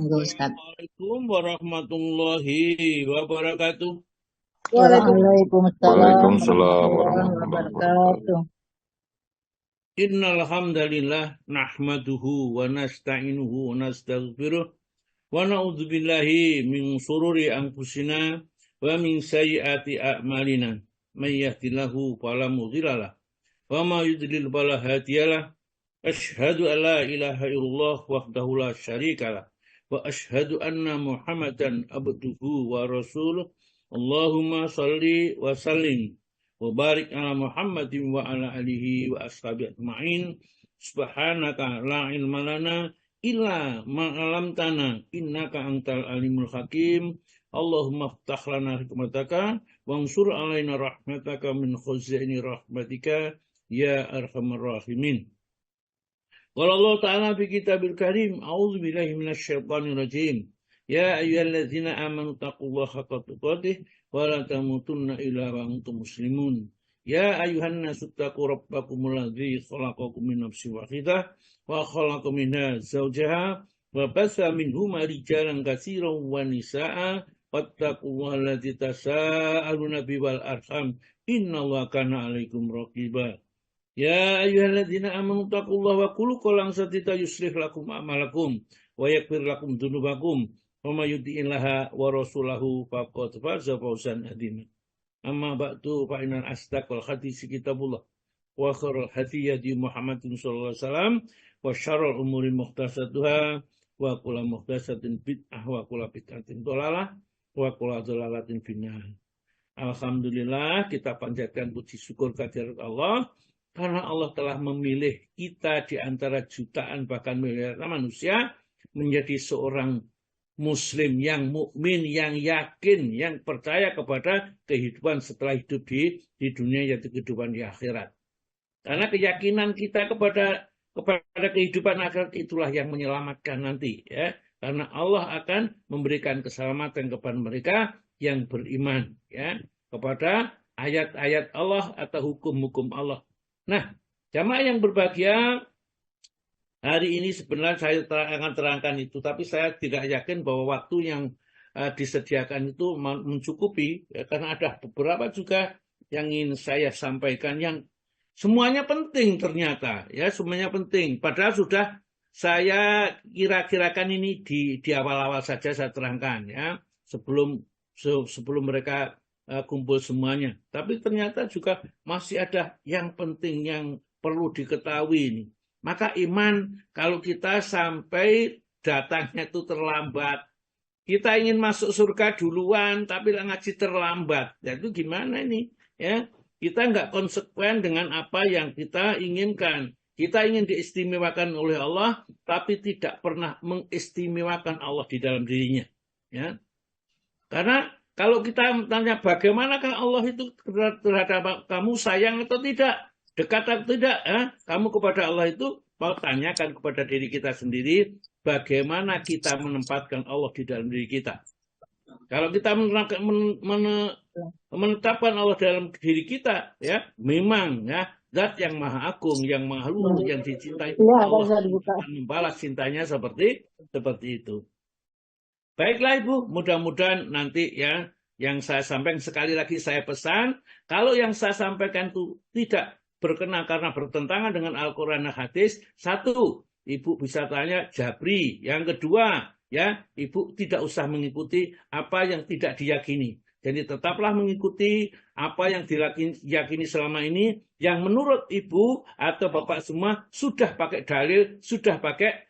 Enggak, Ustaz. Assalamualaikum warahmatullahi wabarakatuh. Waalaikumsalam Waalaikumsalam warahmatullahi warahmatullahi wabarakatuh. wabarakatuh. Innal hamdalillah nahmaduhu wa nasta'inuhu wa nastaghfiruh wa na'udzubillahi min sururi anfusina wa min sayyiati a'malina. May yahdihillahu fala mudhillalah wa may yudlil fala hadiyalah. Asyhadu an la ilaha illallah wahdahu la syarikalah wa asyhadu anna Muhammadan abduhu wa rasuluh. Allahumma salli wa sallim wa barik ala Muhammadin wa ala alihi wa ashabihi ajma'in. Subhanaka la ilma lana illa ma 'allamtana innaka antal alimul hakim. Allahumma ftah lana hikmataka wansur alaina rahmataka min khuzaini rahmatika ya arhamar rahimin. Qala Allah Ta'ala fi kitabil karim, a'udzu billahi minasyaitonir rajim. Ya ayyuhalladzina amanu taqullaha haqqa tuqatih wa la tamutunna illa wa antum muslimun. Ya ayyuhan nasu taqu rabbakumul ladzi khalaqakum min nafsin wahidah wa khalaqa minha zawjaha wa bassa minhuma rijalan katsiran wa nisaa'a wattaqullaha alladzi tasaaluna bihi wal arham innallaha kana 'alaikum raqiba. Ya ayyuhalladzina amanu taqullaha wa qulu qawlan sadida yuslih lakum a'malakum wa yaghfir lakum dzunubakum wa may yuti'illaha wa rasulahu faqad faza fawzan 'azima. Amma ba'du fa innal asdaqal hadits kitabullah wa khairul hadi hadi Muhammadin sallallahu alaihi wasallam wa syarrul umuri muhdatsatuha wa kullu muhdatsatin bid'ah wa kullu bid'atin dhalalah wa kullu dhalalatin finnar. Alhamdulillah, kita panjatkan puji syukur kehadirat Allah karena Allah telah memilih kita di antara jutaan bahkan miliaran manusia menjadi seorang muslim yang mukmin, yang yakin, yang percaya kepada kehidupan setelah hidup di dunia, yaitu kehidupan di akhirat. Karena keyakinan kita kepada kehidupan akhirat itulah yang menyelamatkan nanti, ya. Karena Allah akan memberikan keselamatan kepada mereka yang beriman, ya, kepada ayat-ayat Allah atau hukum-hukum Allah. Nah, jamaah yang berbahagia, hari ini sebenarnya saya akan terangkan itu, tapi saya tidak yakin bahwa waktu yang disediakan itu mencukupi, ya, karena ada beberapa juga yang ingin saya sampaikan yang semuanya penting ternyata, ya, semuanya penting. Padahal sudah saya kira-kirakan ini di awal-awal saja saya terangkan, ya, sebelum mereka kumpul semuanya. Tapi ternyata juga masih ada yang penting yang perlu diketahui ini. Maka iman kalau kita sampai datangnya itu terlambat, kita ingin masuk surga duluan tapi ngaji terlambat, ya itu gimana ini? Ya, kita nggak konsekuen dengan apa yang kita inginkan. Kita ingin diistimewakan oleh Allah, tapi tidak pernah mengistimewakan Allah di dalam dirinya. Ya, karena kalau kita tanya bagaimanakah Allah itu terhadap kamu, sayang atau tidak, dekat atau tidak, kamu kepada Allah itu mau tanyakan kepada diri kita sendiri, bagaimana kita menempatkan Allah di dalam diri kita. Kalau kita menetapkan Allah dalam diri kita, ya, memang, ya, zat yang maha agung, yang maha luhur, yang dicintai Allah akan membalas cintanya seperti itu. Baiklah Ibu, mudah-mudahan nanti, ya, yang saya sampaikan, sekali lagi saya pesan, kalau yang saya sampaikan itu tidak berkenan karena bertentangan dengan Al-Quran dan hadis, satu, Ibu bisa tanya Jabri. Yang kedua, ya, Ibu tidak usah mengikuti apa yang tidak diyakini. Jadi tetaplah mengikuti apa yang diyakini selama ini, yang menurut Ibu atau Bapak semua sudah pakai dalil, sudah pakai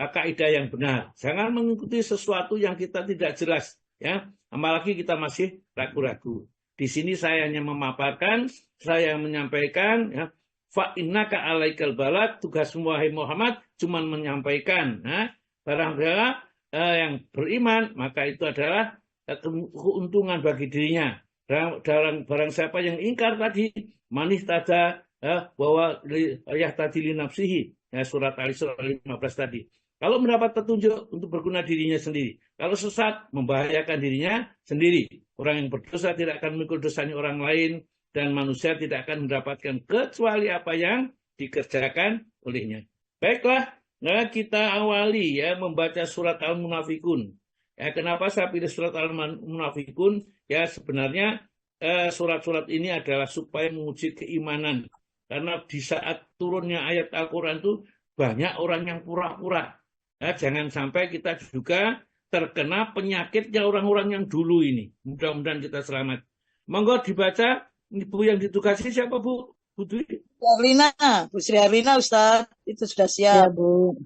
kaidah yang benar. Jangan mengikuti sesuatu yang kita tidak jelas, ya. Apalagi kita masih ragu-ragu. Di sini saya hanya memaparkan, saya menyampaikan, ya. Fa innaka alaikal balad, tugasmu wahai Muhammad cuma menyampaikan, ya. Barang yang beriman, maka itu adalah keuntungan bagi dirinya. Barang siapa yang ingkar tadi, manih tada, bahwa yahtadi li nafsihi, ya, surat Al-Isra 15 tadi. Kalau mendapat petunjuk untuk berguna dirinya sendiri. Kalau sesat, membahayakan dirinya sendiri. Orang yang berdosa tidak akan mengikut dosanya orang lain, dan manusia tidak akan mendapatkan kecuali apa yang dikerjakan olehnya. Baiklah, Nah, kita awali ya membaca surat Al-Munafikun. Ya, kenapa saya pilih surat Al-Munafikun? Ya, sebenarnya surat-surat ini adalah supaya menguji keimanan. Karena di saat turunnya ayat Al-Quran itu banyak orang yang pura-pura. Ya, jangan sampai kita juga terkena penyakitnya orang-orang yang dulu ini. Mudah-mudahan kita selamat. Monggo dibaca, Ibu yang ditugasi siapa Bu? Bu Dwi? Arlina, Bu Sri Arlina Ustaz, itu sudah Ya, siap. Bu.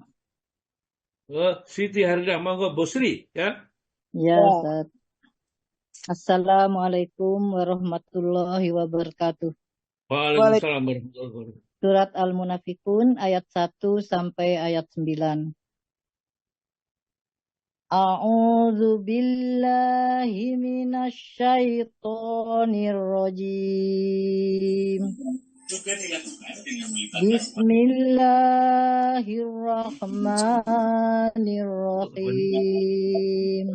Siti Harida, monggo Bu Sri ya. Ya, Ya. Ustaz. Assalamualaikum warahmatullahi wabarakatuh. Waalaikumsalam warahmatullahi wabarakatuh. Surat Al-Munafikun ayat 1 sampai ayat 9. A'udzu billahi minasy syaithanir rajim. Bismillahirrahmanirrahim.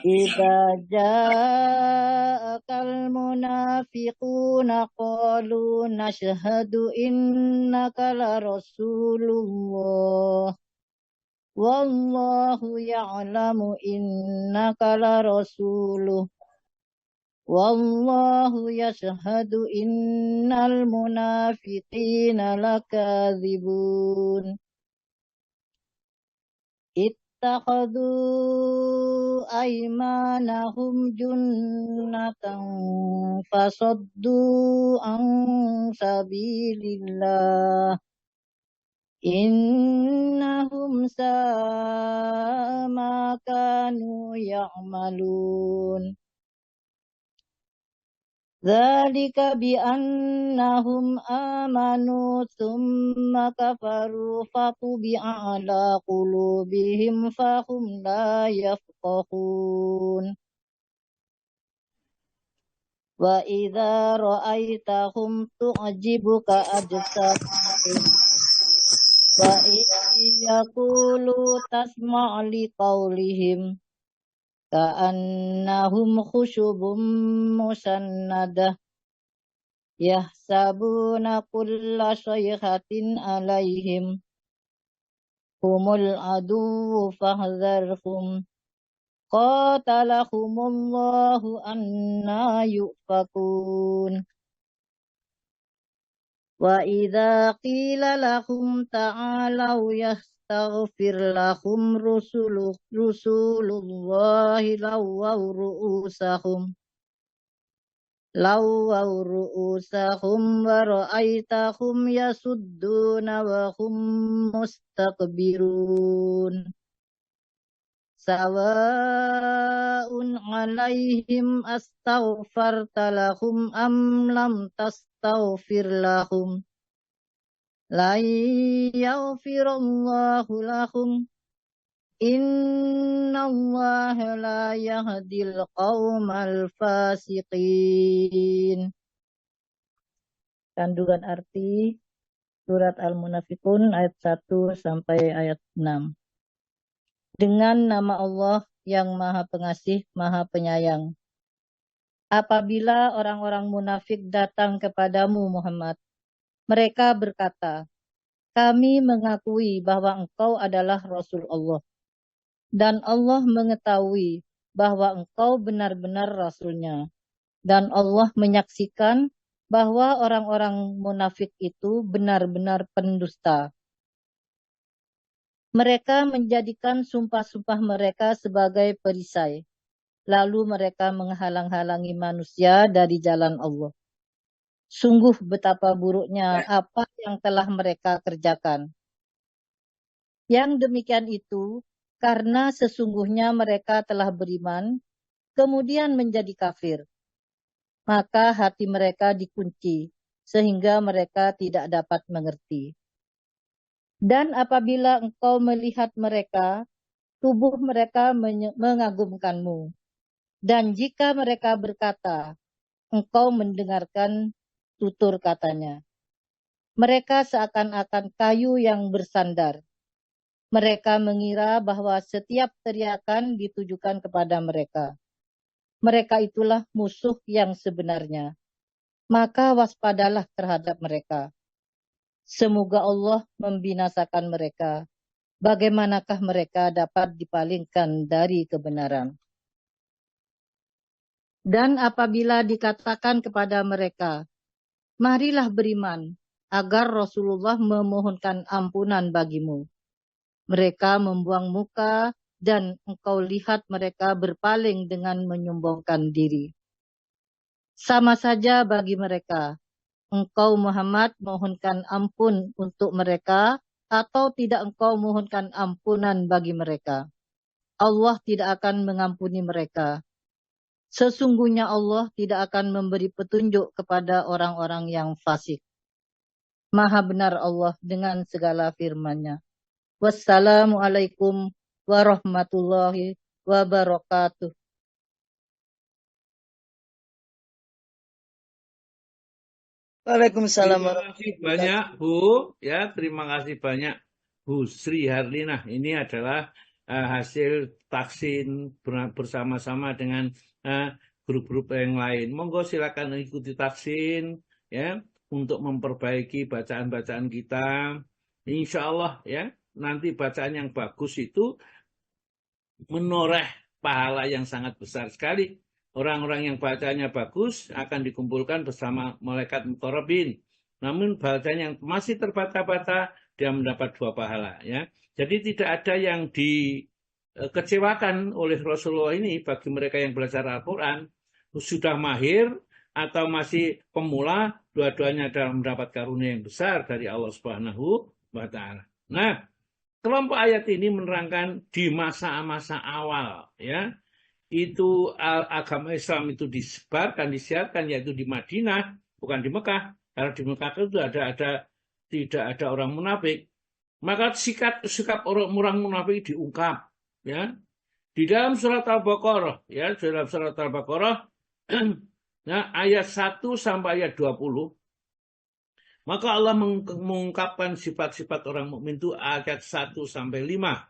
Idza ja'akal munafiquna qalu nashhadu innaka la rasulullah wallahu ya'lamu innaka la rasuluh wallahu yashhadu innal munafiqina lakadzibun. Ittakhadhu aymanahum junnatan fasaddu an sabilillah innahum sa'a ma kanu ya'malun. Dzalika bi'annahum amanu tsumma kafaru fatubi'a ala qulubihim fahum la yafqahun. Wa idza ra'aitahum tu'jibuka ajsamuhum wa yaqulu tasma' liqaulihim ka'annahum khusyubun musannadah yahsabuna kulla sayhatin alaihim humul aduwwu fahdharhum qatalahumullahu anna yufakun. Wa idza qila lahum ta'alau yastaghfir lahum rusulullahi lawaw ru'usahum wa ra'aitahum yasudduna wa hum mustakbirun. Sawa'un 'alaihim astaghfarta lahum am lam tastaghfir lahum la yaghfirullahu lahum innallaha la yahdil qaumal fasiqin. Kandungan arti surat Al-Munafikun ayat 1 sampai ayat 6. Dengan nama Allah yang Maha Pengasih, Maha Penyayang. Apabila orang-orang munafik datang kepadamu Muhammad, mereka berkata, kami mengakui bahwa engkau adalah Rasul Allah. Dan Allah mengetahui bahwa engkau benar-benar Rasulnya. Dan Allah menyaksikan bahwa orang-orang munafik itu benar-benar pendusta. Mereka menjadikan sumpah-sumpah mereka sebagai perisai. Lalu mereka menghalang-halangi manusia dari jalan Allah. Sungguh betapa buruknya apa yang telah mereka kerjakan. Yang demikian itu karena sesungguhnya mereka telah beriman, kemudian menjadi kafir. Maka hati mereka dikunci, sehingga mereka tidak dapat mengerti. Dan apabila engkau melihat mereka, tubuh mereka mengagumkanmu. Dan jika mereka berkata, engkau mendengarkan tutur katanya. Mereka seakan-akan kayu yang bersandar. Mereka mengira bahwa setiap teriakan ditujukan kepada mereka. Mereka itulah musuh yang sebenarnya. Maka waspadalah terhadap mereka. Semoga Allah membinasakan mereka. Bagaimanakah mereka dapat dipalingkan dari kebenaran? Dan apabila dikatakan kepada mereka, marilah beriman, agar Rasulullah memohonkan ampunan bagimu. Mereka membuang muka, dan engkau lihat mereka berpaling dengan menyombongkan diri. Sama saja bagi mereka, engkau Muhammad mohonkan ampun untuk mereka, atau tidak engkau mohonkan ampunan bagi mereka. Allah tidak akan mengampuni mereka. Sesungguhnya Allah tidak akan memberi petunjuk kepada orang-orang yang fasik. Maha benar Allah dengan segala firman-Nya. Wassalamualaikum warahmatullahi wabarakatuh. Waalaikumsalam Terima kasih warahmatullahi banyak wabarakatuh. Bu, ya terima kasih banyak Bu Sri Harlinah. Ini adalah hasil taksin bersama-sama dengan grup-grup yang lain. Monggo silakan ikuti taksin ya untuk memperbaiki bacaan-bacaan kita. Insya Allah ya nanti bacaan yang bagus itu menoreh pahala yang sangat besar sekali. Orang-orang yang bacanya bagus akan dikumpulkan bersama malaikat muqarrabin. Namun bacaan yang masih terbata-bata dia mendapat 2 pahala ya. Jadi tidak ada yang dikecewakan oleh Rasulullah ini bagi mereka yang belajar Al-Qur'an, sudah mahir atau masih pemula, dua-duanya adalah mendapat karunia yang besar dari Allah Subhanahu wa taala. Nah, kelompok ayat ini menerangkan di masa-masa awal ya. Itu agama Islam itu disebarkan, disiarkan yaitu di Madinah, bukan di Mekah. Karena di Mekah itu tidak ada orang munafik. Maka sikap orang munafik diungkap ya. Di dalam surat Al-Baqarah ya, dalam surat Al-Baqarah nah, ayat 1 sampai ayat 20. Maka Allah mengungkapkan sifat-sifat orang mukmin itu ayat 1 sampai 5.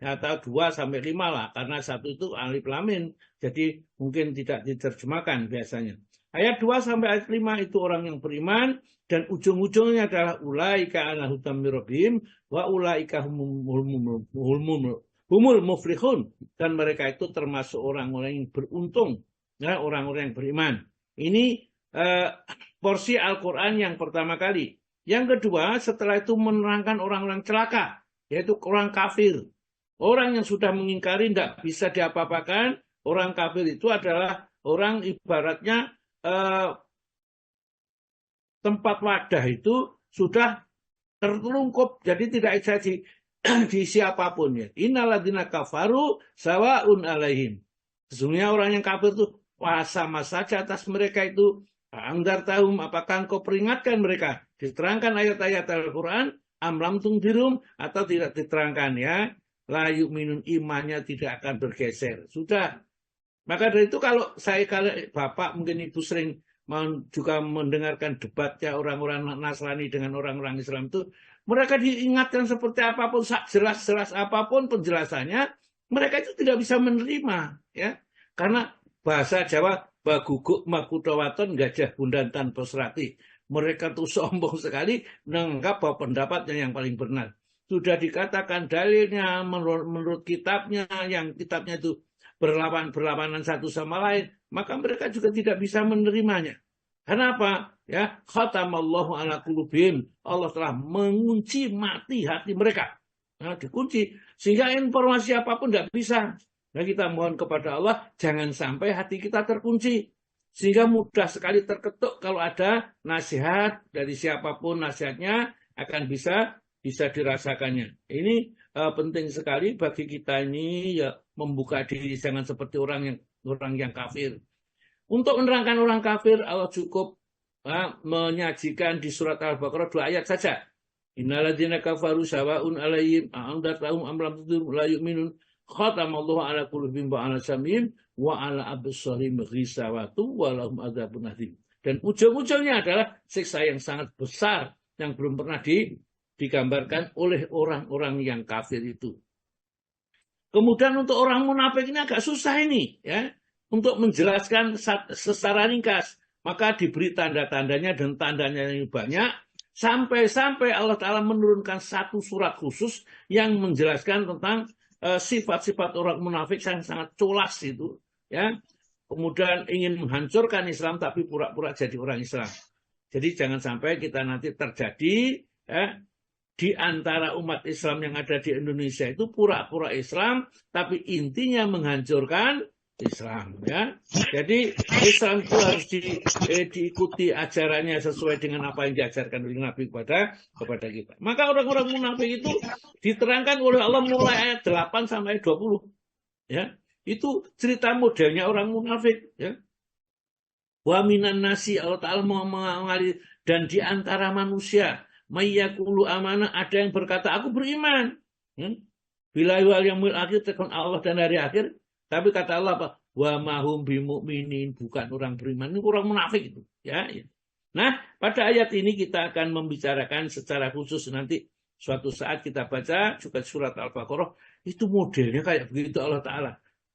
Atau 2 sampai 5 lah, karena 1 itu alif lam mim, jadi mungkin tidak diterjemahkan biasanya. Ayat 2 sampai ayat 5 itu orang yang beriman, dan ujung-ujungnya adalah ulaika ala hudan mir rabbihim wa ulaika humul muflihun, dan mereka itu termasuk orang-orang yang beruntung, ya, orang-orang yang beriman. Ini porsi Al-Quran yang pertama kali. Yang kedua, setelah itu menerangkan orang-orang celaka, yaitu orang kafir. Orang yang sudah mengingkari tidak bisa diapa-apakan. Orang kafir itu adalah orang ibaratnya tempat wadah itu sudah tertelungkup, jadi tidak bisa diisi apapun ya. Innalladzina kafaru sawaun alaihim. Sesungguhnya orang yang kafir itu sama saja atas mereka itu. Angdar tahum, apakah engkau peringatkan mereka? Diterangkan ayat-ayat Al-Quran, amlam tungdirum, atau tidak diterangkan ya. Layu minun imannya tidak akan bergeser. Sudah. Maka dari itu kalau Bapak mungkin Ibu sering juga mendengarkan debatnya orang-orang Nasrani dengan orang-orang Islam itu, mereka diingatkan seperti apapun, jelas-jelas apapun penjelasannya, mereka itu tidak bisa menerima ya. Karena bahasa Jawa baguguk makudawaton gajah bundan tanpa serati. Mereka tuh sombong sekali menganggap bahwa pendapatnya yang paling benar. Sudah dikatakan dalilnya menurut kitabnya, yang kitabnya itu berlawanan satu sama lain, maka mereka juga tidak bisa menerimanya. Kenapa? Ya, khatamallahu ala qulubihim. Allah telah mengunci mati hati mereka. Nah, dikunci sehingga informasi apapun tidak bisa. Nah, kita mohon kepada Allah jangan sampai hati kita terkunci, sehingga mudah sekali terketuk kalau ada nasihat dari siapapun, nasihatnya akan bisa dirasakannya. Ini penting sekali bagi kita ini ya, membuka diri, jangan seperti orang yang kafir. Untuk menerangkan orang kafir, Allah cukup menyajikan di surat Al-Baqarah 2 ayat saja. Innalladzina kafaru sawaun alaihim a'andartahum am lam tunzirhum la yu'minun. Khatamallahu ala qulubihim wa ala sam'ihim wa ala absarihim ghisawatu wa lahum adzabun adzim. Dan ujung-ujungnya adalah siksa yang sangat besar yang belum pernah digambarkan oleh orang-orang yang kafir itu. Kemudian untuk orang munafik ini agak susah ini ya, untuk menjelaskan secara ringkas. Maka diberi tanda-tandanya, dan tandanya yang banyak. Sampai-sampai Allah Ta'ala menurunkan satu surat khusus yang menjelaskan tentang sifat-sifat orang munafik yang sangat culas itu. Ya. Kemudian ingin menghancurkan Islam tapi pura-pura jadi orang Islam. Jadi jangan sampai kita nanti terjadi ya, di antara umat Islam yang ada di Indonesia itu pura-pura Islam tapi intinya menghancurkan Islam ya. Jadi Islam itu harus diikuti ajarannya sesuai dengan apa yang diajarkan oleh Nabi kepada kita. Maka orang-orang munafik itu diterangkan oleh Allah mulai ayat 8 sampai 20 ya. Itu cerita modelnya orang munafik ya. Wa minan nasi, Allah Ta'ala mengalir, dan di antara manusia mayyakulu amanah, ada yang berkata aku beriman bila wal yaumil akhir, tekan Allah dan hari akhir, tapi kata Allah apa? Wa mahum bimu'minin, bukan orang beriman. Ini orang munafik itu ya. Nah, pada ayat ini kita akan membicarakan secara khusus nanti suatu saat kita baca juga surat Al-Baqarah, itu modelnya kayak begitu Allah Ta'ala.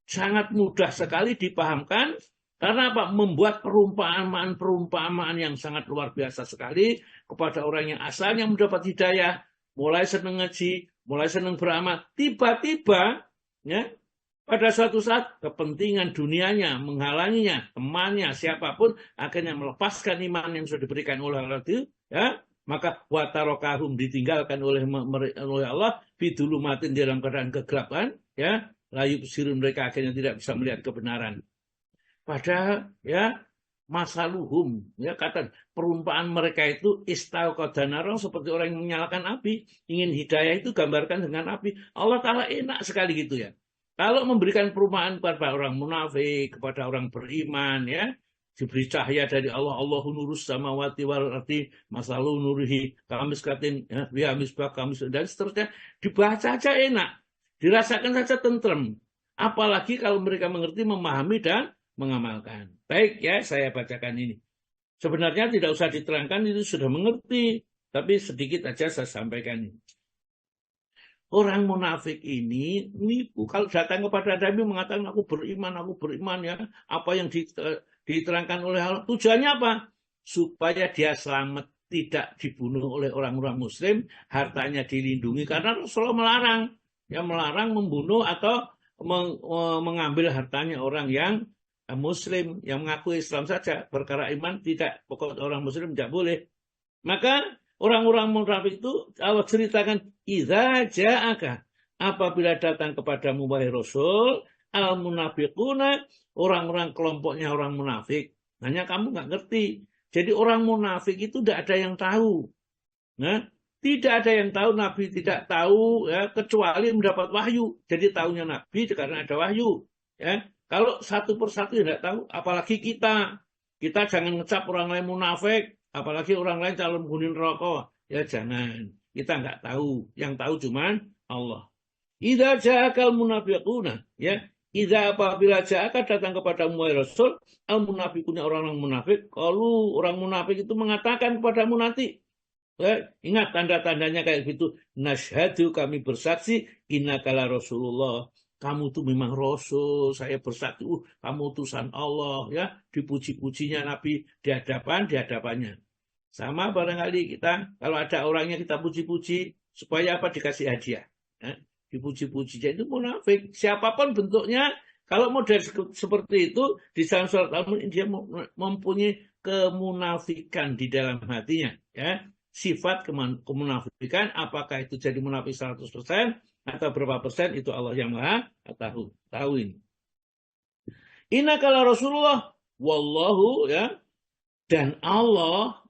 Sangat mudah sekali dipahamkan karena apa? Membuat perumpamaan yang sangat luar biasa sekali kepada orang yang asalnya mendapat hidayah, mulai senang ngaji, mulai senang beramal, tiba-tiba ya pada suatu saat kepentingan dunianya menghalanginya, temannya siapapun akhirnya melepaskan iman yang sudah diberikan oleh Allah itu ya, maka watarokahum, ditinggalkan oleh Allah bidulumatin, dalam keadaan kegelapan ya, layu sirun, mereka akhirnya tidak bisa melihat kebenaran. Padahal ya masaluhum ya, kata perumpamaan mereka itu istauqadanarong, seperti orang yang menyalakan api. Ingin hidayah itu gambarkan dengan api. Allah Ta'ala enak sekali gitu ya. Kalau memberikan perumpamaan kepada orang munafik, kepada orang beriman ya, diberi cahaya dari Allah, Allahu nurus samawati wal ardi masalu nurihi kamiskatin ya, biha misbah kamis, dan seterusnya, dibaca aja enak, dirasakan saja tentrem. Apalagi kalau mereka mengerti, memahami, dan mengamalkan. Baik ya, saya bacakan ini. Sebenarnya tidak usah diterangkan, itu sudah mengerti. Tapi sedikit aja saya sampaikan ini. Orang munafik ini kalau datang kepada Nabi mengatakan aku beriman ya. Apa yang diterangkan oleh Allah. Tujuannya apa? Supaya dia selamat, tidak dibunuh oleh orang-orang muslim, hartanya dilindungi. Karena Rasulullah melarang. Ya, melarang membunuh atau mengambil hartanya orang yang muslim, yang mengaku Islam saja. Perkara iman tidak, pokok orang muslim tidak boleh. Maka orang-orang munafik itu Allah ceritakan, idza ja'aka, apabila datang kepadamu wahai Rasul, al munafiquna, orang-orang kelompoknya orang munafik. Hanya kamu nggak ngerti. Jadi orang munafik itu tidak ada yang tahu. Nah, tidak ada yang tahu, Nabi tidak tahu ya, kecuali mendapat wahyu. Jadi tahunya Nabi karena ada wahyu. Ya, kalau satu persatu tidak tahu, apalagi kita. Kita jangan ngecap orang lain munafik, apalagi orang lain calon penghuni neraka. Ya jangan. Kita nggak tahu. Yang tahu cuman Allah. Idza ja'akal munafiquna, ya. Idza apabila ja'aka datang kepada wahai Rasul, al munafiquna, orang-orang munafik, kalau orang munafik itu mengatakan kepadamu nanti, ya, ingat tanda-tandanya kayak gitu. Nasyhadu, kami bersaksi, innakala Rasulullah. Kamu tuh memang Rasul, saya bersaksi, kamu utusan Allah, ya. Dipuji-pujinya Nabi di hadapannya. Sama barangkali kita, kalau ada orangnya kita puji-puji, supaya apa? Dikasih hadiah. Ya. Dipuji-pujinya itu munafik. Siapapun bentuknya, kalau model seperti itu, di dalam surat Al-Mulk, dia mempunyai kemunafikan di dalam hatinya. Ya. Sifat kemunafikan, apakah itu jadi munafik 100% atau berapa persen, itu Allah yang maha tahu ini. Innakala Rasulullah, wallahu ya, dan Allah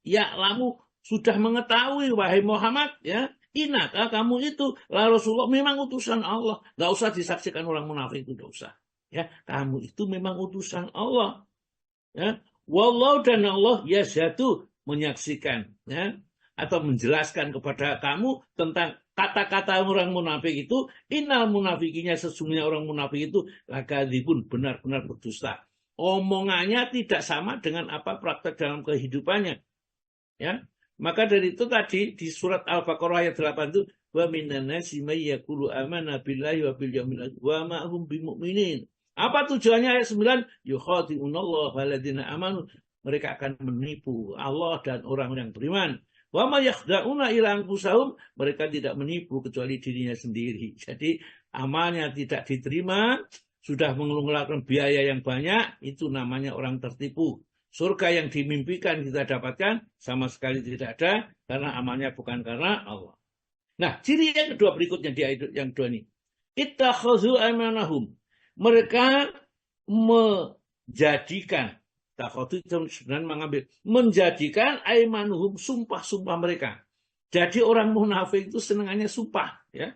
ya lamu sudah mengetahui wahai Muhammad ya, innaka, kamu itu la Rasulullah, memang utusan Allah. Enggak usah disaksikan orang munafik itu, enggak usah. Ya, kamu itu memang utusan Allah. Ya, wallahu, dan Allah yashhadu, menyaksikan ya, atau menjelaskan kepada kamu tentang kata-kata orang munafik itu, innal munafikinya, sesungguhnya orang munafik itu lakadzibun, benar-benar berdusta. Omongannya tidak sama dengan apa praktek dalam kehidupannya. Ya. Maka dari itu tadi di surat Al-Baqarah ayat 8 itu, wa minan nasi may yaqulu amanna billahi wa bil yaumil akhir wa ma hum bimumin. Apa tujuannya ayat 9? Yukhadi'unallaha walladzina amanu. Mereka akan menipu Allah dan orang yang beriman. Wa ma yakhda'una illa anfusahum, mereka tidak menipu kecuali dirinya sendiri. Jadi amalnya tidak diterima, sudah mengeluarkan biaya yang banyak, itu namanya orang tertipu. Surga yang dimimpikan kita dapatkan sama sekali tidak ada, karena amalnya bukan karena Allah. Nah, ciri yang kedua berikutnya di ayat yang kedua ini. Ittakhadhu aymanahum. Mereka menjadikan, takhadhu itu sebenarnya menjadikan aymanuhum, sumpah-sumpah mereka. Jadi orang munafik itu senangannya sumpah, ya.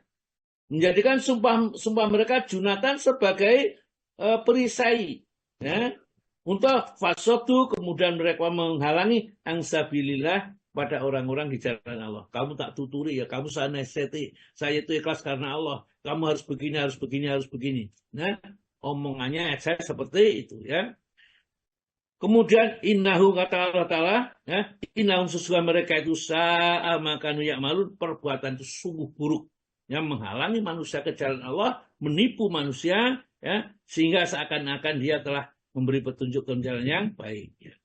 Menjadikan sumpah mereka junatan sebagai perisai, ya. Untuk fasodu, kemudian mereka menghalangi angsabilillah pada orang-orang di jalan Allah. Kamu tak tuturi ya, kamu saya nasihati, saya itu ikhlas karena Allah. Kamu harus begini, harus begini, harus begini. Nah, omongannya saya seperti itu, ya. Kemudian innahu, kata Allah Ta'ala, ya, innahum, sesungguhnya mereka itu sa'a makanu ya'malun, perbuatan itu sungguh buruk, yang menghalangi manusia ke jalan Allah, menipu manusia, ya, sehingga seakan-akan dia telah memberi petunjuk ke jalan yang baik, ya.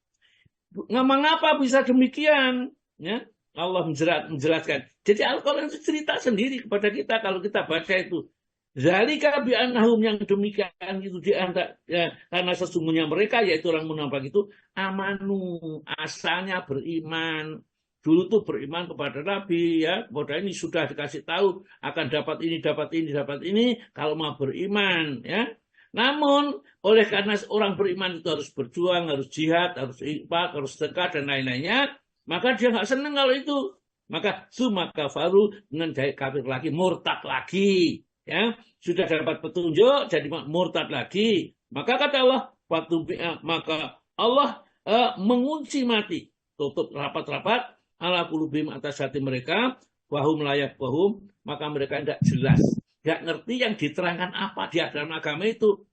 Mengapa bisa demikian, ya? Allah menjelaskan. Jadi Al-Quran itu cerita sendiri kepada kita kalau kita baca itu. Zalika bi'annahum, yang demikian itu diantara, ya, karena sesungguhnya mereka, yaitu orang munafik itu, amanu, asalnya beriman. Dulu tuh beriman kepada Nabi, ya, kepada ini sudah dikasih tahu akan dapat ini, dapat ini, dapat ini kalau mau beriman, ya. Namun oleh karena orang beriman itu harus berjuang, harus jihad, harus infak, harus sedekah dan lain-lainnya, maka dia nggak senang kalau itu. Maka sumaka faru, dengan kafir lagi, murtad lagi. Ya, sudah dapat petunjuk jadi murtad lagi. Maka kata Allah, maka Allah mengunci mati, tutup rapat-rapat ala qulubihim, atas hati mereka, wahum layak wahum, maka mereka tidak jelas, tidak ngerti yang diterangkan apa di dalam agama itu.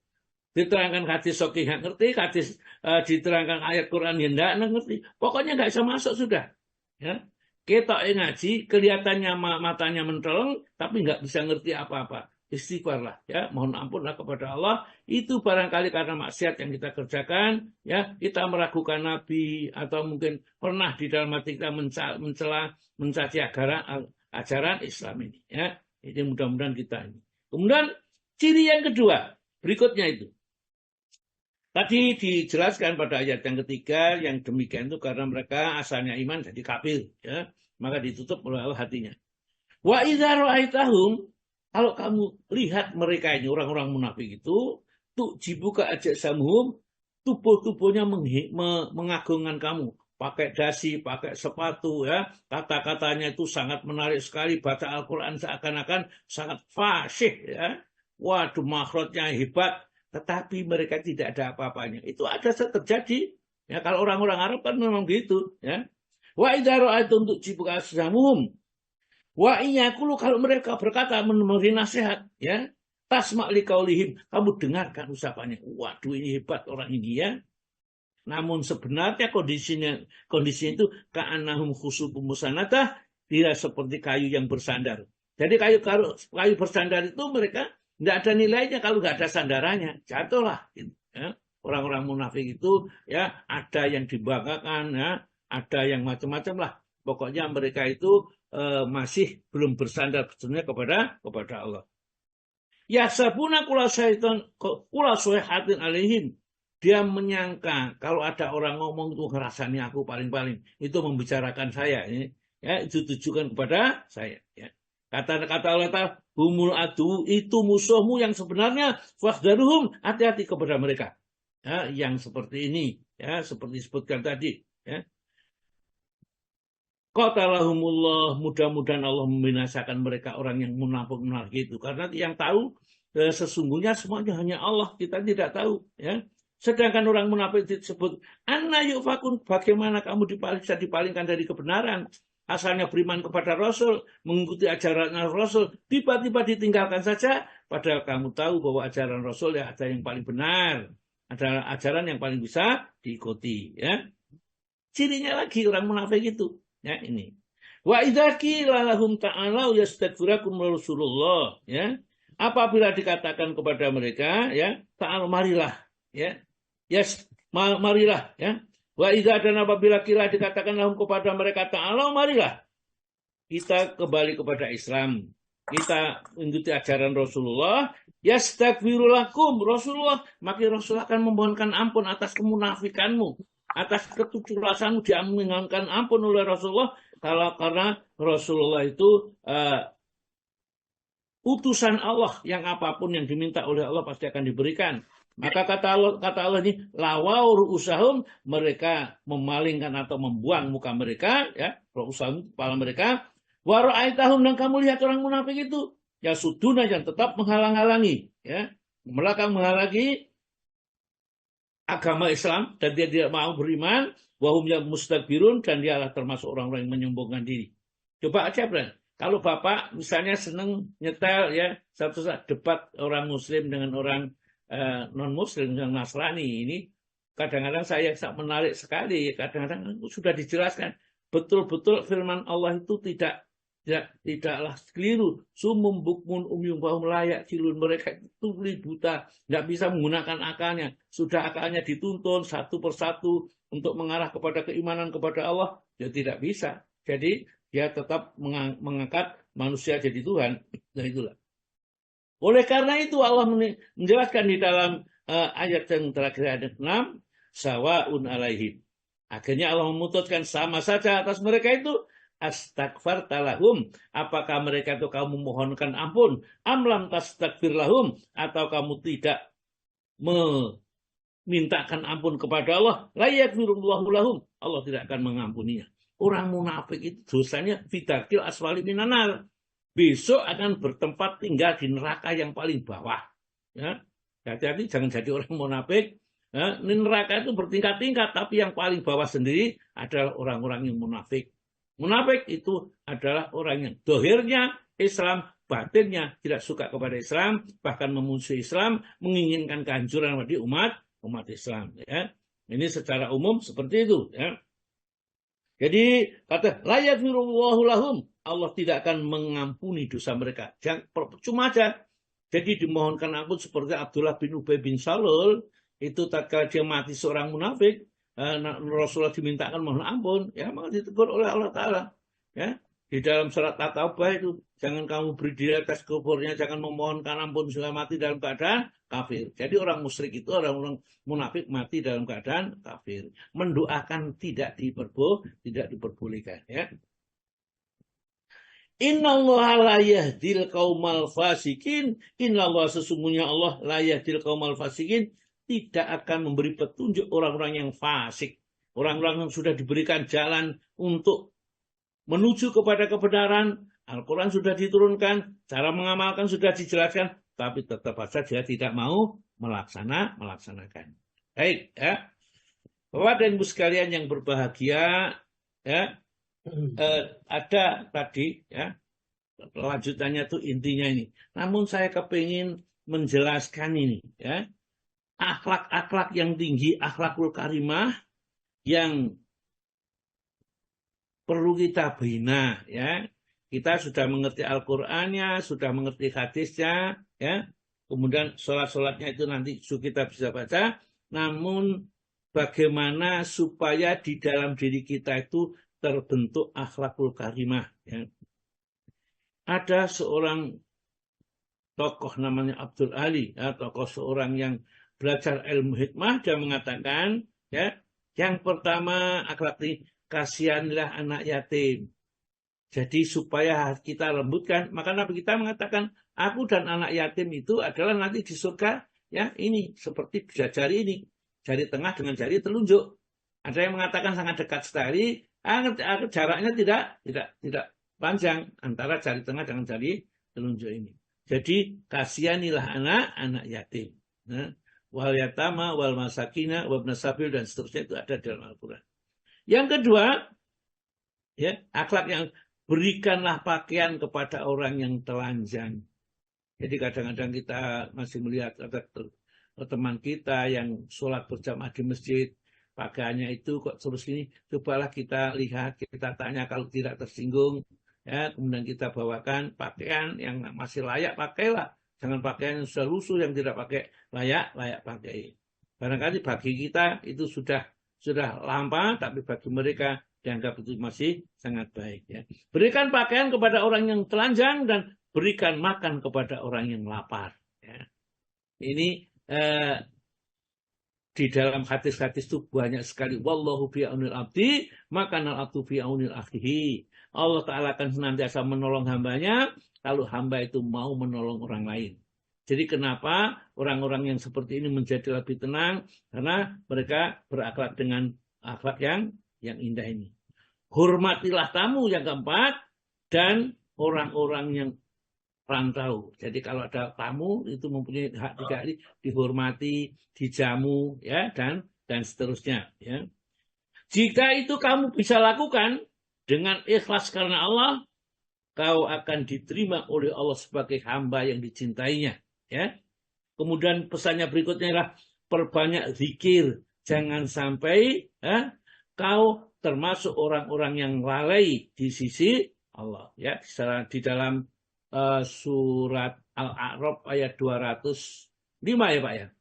Diterangkan hadis sahih nggak ngerti, hadis diterangkan ayat Quran yang nggak ngerti. Pokoknya nggak bisa masuk sudah. Ya. Kita ngaji, kelihatannya matanya menteleng, tapi nggak bisa ngerti apa-apa. Istighfarlah, ya, mohon ampunlah kepada Allah. Itu barangkali karena maksiat yang kita kerjakan, ya, kita meragukan Nabi, atau mungkin pernah di dalam hati kita mencaci ajaran Islam ini, ya. Ini mudah-mudahan kita ini. Kemudian ciri yang kedua berikutnya itu. Tadi dijelaskan pada ayat yang ketiga, yang demikian itu karena mereka asalnya iman jadi kafir, ya, maka ditutup oleh Allah hatinya. Wa idza ra'aitahum, kalau kamu lihat mereka ini orang-orang munafik itu, tuh jibuka ajak samuhum, tubuh-tubuhnya mengagungkan kamu, pakai dasi, pakai sepatu, ya, kata-katanya itu sangat menarik sekali, baca Al-Qur'an seakan-akan sangat fasih, ya. Waduh, makhrajnya hebat. Tetapi mereka tidak ada apa-apanya. Itu ada terjadi. Ya, kalau orang-orang Arab kan memang gitu. Ya. Wa idza ra'aitum tu'jibuka ajsamuhum. Wa iyaqulu, kalau mereka berkata memberi nasihat, ya, tasma' liqaulihim, kamu dengarkan ucapannya. Waduh, ini hebat orang ini, ya. Namun sebenarnya kondisinya itu ka'annahum khusubun musannadah, dia seperti kayu yang bersandar. Jadi kayu bersandar itu mereka tidak ada nilainya kalau nggak ada sandarannya, jatuhlah. Gitu, ya. Orang-orang munafik itu, ya, ada yang dibanggakan, ya, ada yang macam-macam lah. Pokoknya mereka itu masih belum bersandar sebenarnya kepada Allah. Ya sabuna kula sayhatin alaihim. Dia menyangka kalau ada orang ngomong itu rasanya aku paling-paling, itu membicarakan saya, ya, itu tujukan kepada saya, ya. Kata Allah Ta'ala, humul adu, itu musuhmu yang sebenarnya, fakhdaruhum, hati-hati kepada mereka. Ya, yang seperti ini, ya, seperti disebutkan tadi, ya. Qatalahumullah, mudah-mudahan Allah membinasakan mereka orang yang munafik itu, karena yang tahu sesungguhnya semuanya hanya Allah, kita tidak tahu, ya. Sedangkan orang munafik disebut anna yufakun, bagaimana kamu bisa dipalingkan dari kebenaran? Asalnya beriman kepada Rasul, mengikuti ajaran Rasul, tiba-tiba ditinggalkan saja, padahal kamu tahu bahwa ajaran Rasul ya ada yang paling benar, ada ajaran yang paling bisa diikuti, ya. Cirinya lagi orang munafik itu, ya, ini. Wa idza qila lahum ta'alu yastaghfirakum Rasulullah, ya. Apabila dikatakan kepada mereka, ya, ta'al marilah, ya. Yes, marilah, ya. Wa idza dan apabila kira dikatakan lahum kepada mereka ta'ala, marilah kita kembali kepada Islam. Kita mengikuti ajaran Rasulullah. Yastaghfiru lakum. Rasulullah, maka Rasulullah akan memohonkan ampun atas kemunafikanmu, atas ketucurasanmu, diaminkan ampun oleh Rasulullah. Karena Rasulullah itu utusan Allah, yang apapun yang diminta oleh Allah pasti akan diberikan. Maka kata Allah ini, lawau ru'usahum, mereka memalingkan atau membuang muka mereka, ya, ru'usahum, kepala mereka. Wa ra'aitahum, dan kamu lihat orang munafik itu, ya suduna, yang tetap menghalang-halangi, ya, belakang menghalangi agama Islam, dan dia tidak mau beriman, wahum yang mustakbirun, dan dialah termasuk orang-orang yang menyombongkan diri. Coba aja, Bran. Kalau Bapak misalnya seneng nyetel, ya, satu saat debat orang Muslim dengan orang non-Muslim, dengan Nasrani ini, kadang-kadang saya menarik sekali. Kadang-kadang sudah dijelaskan betul-betul firman Allah itu tidaklah keliru. Sumum bukmun umyum bahum layak cilun, mereka itu tuli buta, nggak bisa menggunakan akalnya. Sudah akalnya dituntun satu persatu untuk mengarah kepada keimanan kepada Allah, ya tidak bisa. Jadi dia tetap mengangkat manusia jadi Tuhan. Nah itulah. Oleh karena itu Allah menjelaskan di dalam ayat yang terakhir ayat 6, sawa'un alaihim. Akhirnya Allah memutuskan sama saja atas mereka itu. Astaghfarta lahum, apakah mereka itu kamu memohonkan ampun, amlam tastaghfir lahum, atau kamu tidak memintakan ampun kepada Allah, la yaghfirullahu lahum, Allah tidak akan mengampuninya. Orang munafik itu dosanya fidakil aswali minanar, besok akan bertempat tinggal di neraka yang paling bawah. Ya, hati-hati jangan jadi orang munafik. Ya, neraka itu bertingkat-tingkat, tapi yang paling bawah sendiri adalah orang-orang yang munafik. Munafik itu adalah orang yang dohirnya Islam, batinnya tidak suka kepada Islam, bahkan memusuhi Islam, menginginkan kehancuran bagi umat Islam. Ya. Ini secara umum seperti itu. Ya. Jadi kata la yaghfirullahu lahum, Allah tidak akan mengampuni dosa mereka. Cuma aja. Jadi dimohonkan ampun seperti Abdullah bin Ubay bin Salul, itu tatkala dia mati seorang munafik, Rasulullah dimintakan mohon ampun, ya maka ditegur oleh Allah Ta'ala. Ya, di dalam surat At-Taubah itu, jangan kamu beri diri atas kufurnya, jangan memohonkan ampun sudah mati dalam keadaan kafir. Jadi orang musyrik itu, orang munafik mati dalam keadaan kafir. Mendoakan tidak diperbolehkan. Ya. Innallaha la yahdil qaumal fasikin. Innallah, sesungguhnya Allah la yahdil qaumal fasikin, tidak akan memberi petunjuk orang-orang yang fasik. Orang-orang yang sudah diberikan jalan untuk menuju kepada kebenaran. Al-Quran sudah diturunkan, cara mengamalkan sudah dijelaskan, tapi tetap saja dia tidak mau melaksanakan. Baik, ya. Bapak dan Ibu sekalian yang berbahagia, ya, ada tadi, ya, lanjutannya tuh intinya ini. Namun saya kepingin menjelaskan ini, ya. Akhlak-akhlak yang tinggi, akhlakul karimah yang perlu kita bina, ya. Kita sudah mengerti Al-Qur'annya, sudah mengerti hadisnya, ya. Kemudian sholat-sholatnya itu nanti kita bisa baca. Namun bagaimana supaya di dalam diri kita itu terbentuk akhlakul karimah, ya. Ada seorang tokoh namanya Abdul Ali, ya, tokoh seorang yang belajar ilmu hikmah, dia mengatakan, ya, yang pertama akhlak ini, kasihanilah anak yatim. Jadi supaya kita lembutkan, maka Nabi kita mengatakan, aku dan anak yatim itu adalah nanti di surga, ya, ini seperti jari ini, jari tengah dengan jari telunjuk. Ada yang mengatakan sangat dekat sekali, jaraknya tidak panjang antara jari tengah dengan jari telunjuk ini. Jadi kasihanilah anak yatim. Nah, wal yatama wal masakina wabna sabil dan seterusnya itu ada dalam Al-Quran. Yang kedua, ya, akhlak yang berikanlah pakaian kepada orang yang telanjang. Jadi kadang-kadang kita masih melihat ada teman kita yang sholat berjamaah di masjid, pakaiannya itu kok terus ini, cobalah kita lihat, kita tanya, kalau tidak tersinggung, ya, kemudian kita bawakan pakaian yang masih layak pakailah. Jangan pakaian yang sudah lusuh, yang tidak pakai layak pakai. Barangkali bagi kita itu sudah sudah lama, tapi bagi mereka dianggap itu masih sangat baik. Ya. Berikan pakaian kepada orang yang telanjang dan berikan makan kepada orang yang lapar. Ya. Ini di dalam hadis-hadis itu banyak sekali. Wallahu fi aunil abdi, maka al abdu fi aunil akhihi. Allah Ta'ala akan senantiasa menolong hambanya kalau hamba itu mau menolong orang lain. Jadi kenapa orang-orang yang seperti ini menjadi lebih tenang? Karena mereka berakhlak dengan akhlak yang indah ini. Hormatilah tamu yang keempat dan orang-orang yang rantau. Jadi kalau ada tamu itu mempunyai hak tiga kali, dihormati, dijamu, ya, dan seterusnya. Ya. Jika itu kamu bisa lakukan dengan ikhlas karena Allah, kau akan diterima oleh Allah sebagai hamba yang dicintainya. Ya. Kemudian pesannya berikutnya adalah perbanyak zikir. Jangan sampai kau termasuk orang-orang yang lalai di sisi Allah. Ya, di dalam surat Al-A'raf ayat 205 ya Pak ya.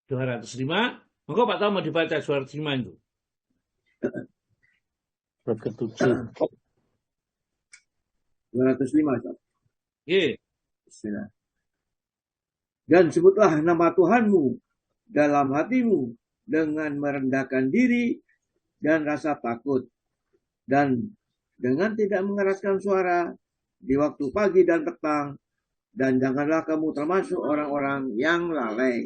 205. Maka Pak tahu mau dibaca surat 5 itu. Surat ke-7. 205. Iya. Bismillah. Dan sebutlah nama Tuhanmu dalam hatimu dengan merendahkan diri dan rasa takut. Dan dengan tidak mengeraskan suara di waktu pagi dan petang. Dan janganlah kamu termasuk orang-orang yang lalai.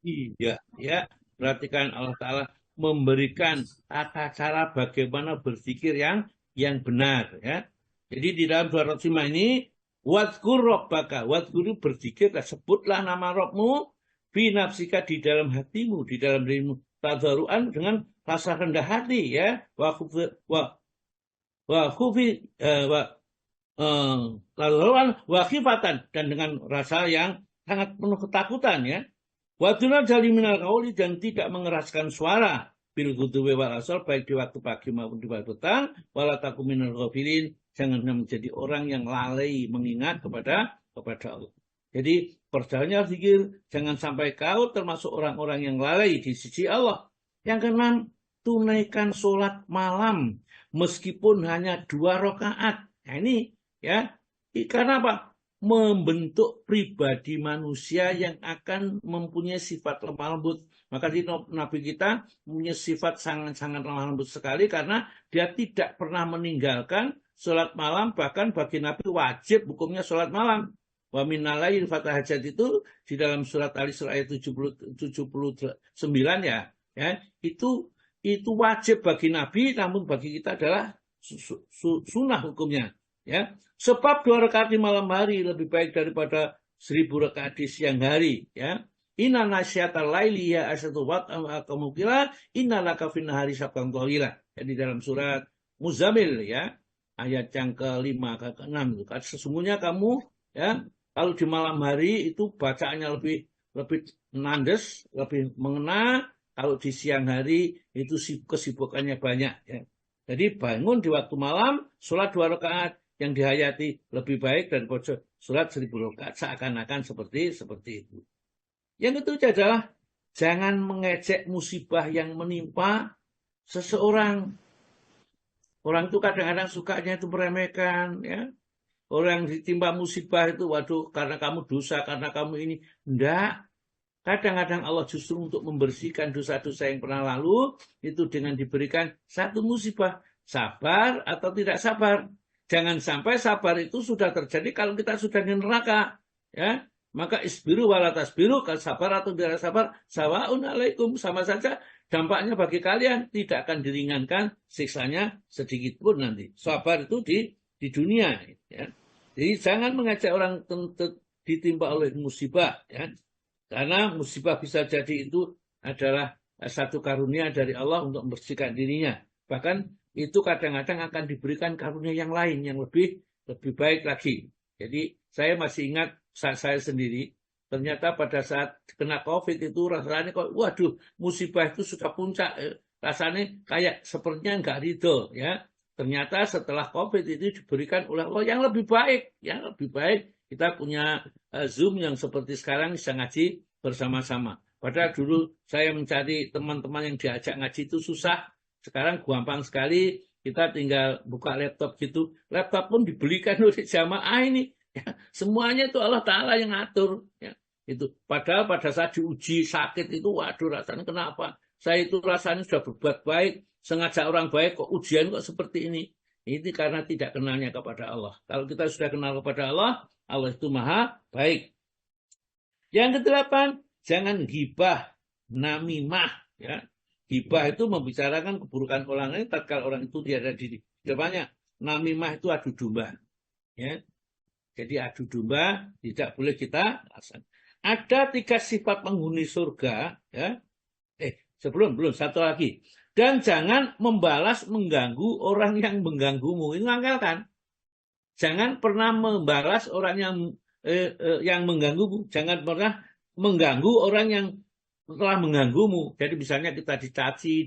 Iya, ya. Perhatikan Allah Ta'ala memberikan tata cara bagaimana berpikir yang benar. Ya. Jadi di dalam 205 ini, wadkur rabbaka, wadkur berzikir, sebutlah nama Rabbmu, fi nafsika di dalam hatimu, di dalam dirimu, tadharuan dengan rasa rendah hati, ya, wa khifatan, dan dengan rasa yang sangat penuh ketakutan, ya. Waduna jali minal qauli, dan tidak mengeraskan suara, bil ghudwi wal asal, baik di waktu pagi maupun di waktu petang, wala taku minal ghafilin, jangan menjadi orang yang lalai mengingat kepada Allah. Jadi perjalannya zikir, jangan sampai kau termasuk orang-orang yang lalai di sisi Allah. Yang keenam, tunaikan sholat malam meskipun hanya 2 rakaat. Nah ini ya, karena apa? Membentuk pribadi manusia yang akan mempunyai sifat lemah lembut. Maka di Nabi kita punya sifat sangat-sangat lemah lembut sekali karena dia tidak pernah meninggalkan sholat malam, bahkan bagi Nabi wajib hukumnya sholat malam. Wa minalail fatahajat itu di dalam surat Al-Isra ayat 79 ya, itu wajib bagi Nabi, namun bagi kita adalah sunnah hukumnya. Ya, sebab 2 rakaat di malam hari lebih baik daripada 1000 rakaat di siang hari. Ya, inna nasyatal laili ya asyatu wat kemukila inna laka fin nahari sabqan tawila. Di dalam surat Muzammil ya, ayat yang ke-5 ke-6 itu. Sesungguhnya kamu ya, kalau di malam hari itu bacaannya lebih nandes, lebih mengena. Kalau di siang hari itu kesibukannya banyak ya. Jadi bangun di waktu malam, sholat 2 rakaat yang dihayati lebih baik daripada sholat 1000 rakaat, seakan-akan seperti itu. Yang ketiga adalah jangan mengejek musibah yang menimpa seseorang. Orang itu kadang-kadang sukanya itu meremehkan, ya. Orang ditimpa musibah itu, waduh, karena kamu dosa, karena kamu ini. Enggak. Kadang-kadang Allah justru untuk membersihkan dosa-dosa yang pernah lalu, itu dengan diberikan satu musibah. Sabar atau tidak sabar. Jangan sampai sabar itu sudah terjadi kalau kita sudah di neraka. Ya. Maka isbiru walatasbiru, kalau sabar atau tidak sabar, sawa'un alaikum, sama saja. Dampaknya bagi kalian tidak akan diringankan, siksanya sedikit pun nanti. Sabar itu di dunia. Ya. Jadi jangan mengajak orang ditimpa oleh musibah. Ya. Karena musibah bisa jadi itu adalah satu karunia dari Allah untuk membersihkan dirinya. Bahkan itu kadang-kadang akan diberikan karunia yang lain, yang lebih baik lagi. Jadi saya masih ingat saat saya sendiri, ternyata pada saat kena COVID itu rasanya kok, waduh, musibah itu sudah puncak. Rasanya kayak sepertinya nggak ridho. Ya. Ternyata setelah COVID itu diberikan oleh Allah yang lebih baik. Yang lebih baik, kita punya Zoom yang seperti sekarang bisa ngaji bersama-sama. Padahal dulu saya mencari teman-teman yang diajak ngaji itu susah. Sekarang gampang sekali. Kita tinggal buka laptop gitu. Laptop pun dibelikan oleh jamaah ini. Ya, semuanya itu Allah Ta'ala yang ngatur. Ya, itu. Padahal pada saat diuji sakit itu, waduh rasanya kenapa? Saya itu rasanya sudah berbuat baik. Sengaja orang baik kok ujian kok seperti ini. Ini karena tidak kenalnya kepada Allah. Kalau kita sudah kenal kepada Allah, Allah itu maha baik. Yang kedelapan, jangan ghibah, namimah. Ya. Ghibah itu membicarakan keburukan orang lain tatkala orang itu tiada di depannya. Namimah itu adu domba. Ya. Jadi adu domba tidak boleh kita laksanakan. Ada 3 sifat penghuni surga. Ya. Belum satu lagi. Dan jangan membalas mengganggu orang yang mengganggumu. Ini mengangkalkan. Jangan pernah membalas orang yang mengganggumu. Jangan pernah mengganggu orang yang telah mengganggumu. Jadi misalnya kita dicaci,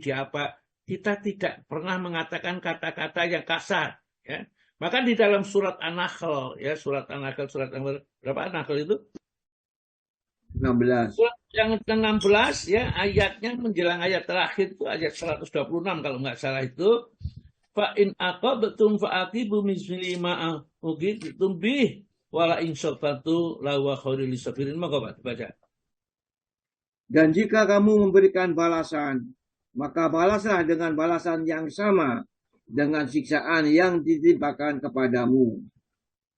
kita tidak pernah mengatakan kata-kata yang kasar. Ya. Maka di dalam surat An-Nahl, ya surat An-Nahl, berapa An-Nahl itu? 16. Surat yang ke-16 ya ayatnya menjelang ayat terakhir itu ayat 126 kalau nggak salah itu. Fa in aqabtum fa'aqibu misli ma uqitum bih wala in syakartu la wa khairul lisabirin. Maka baca. Dan jika kamu memberikan balasan, maka balaslah dengan balasan yang sama dengan siksaan yang ditimpakan kepadamu.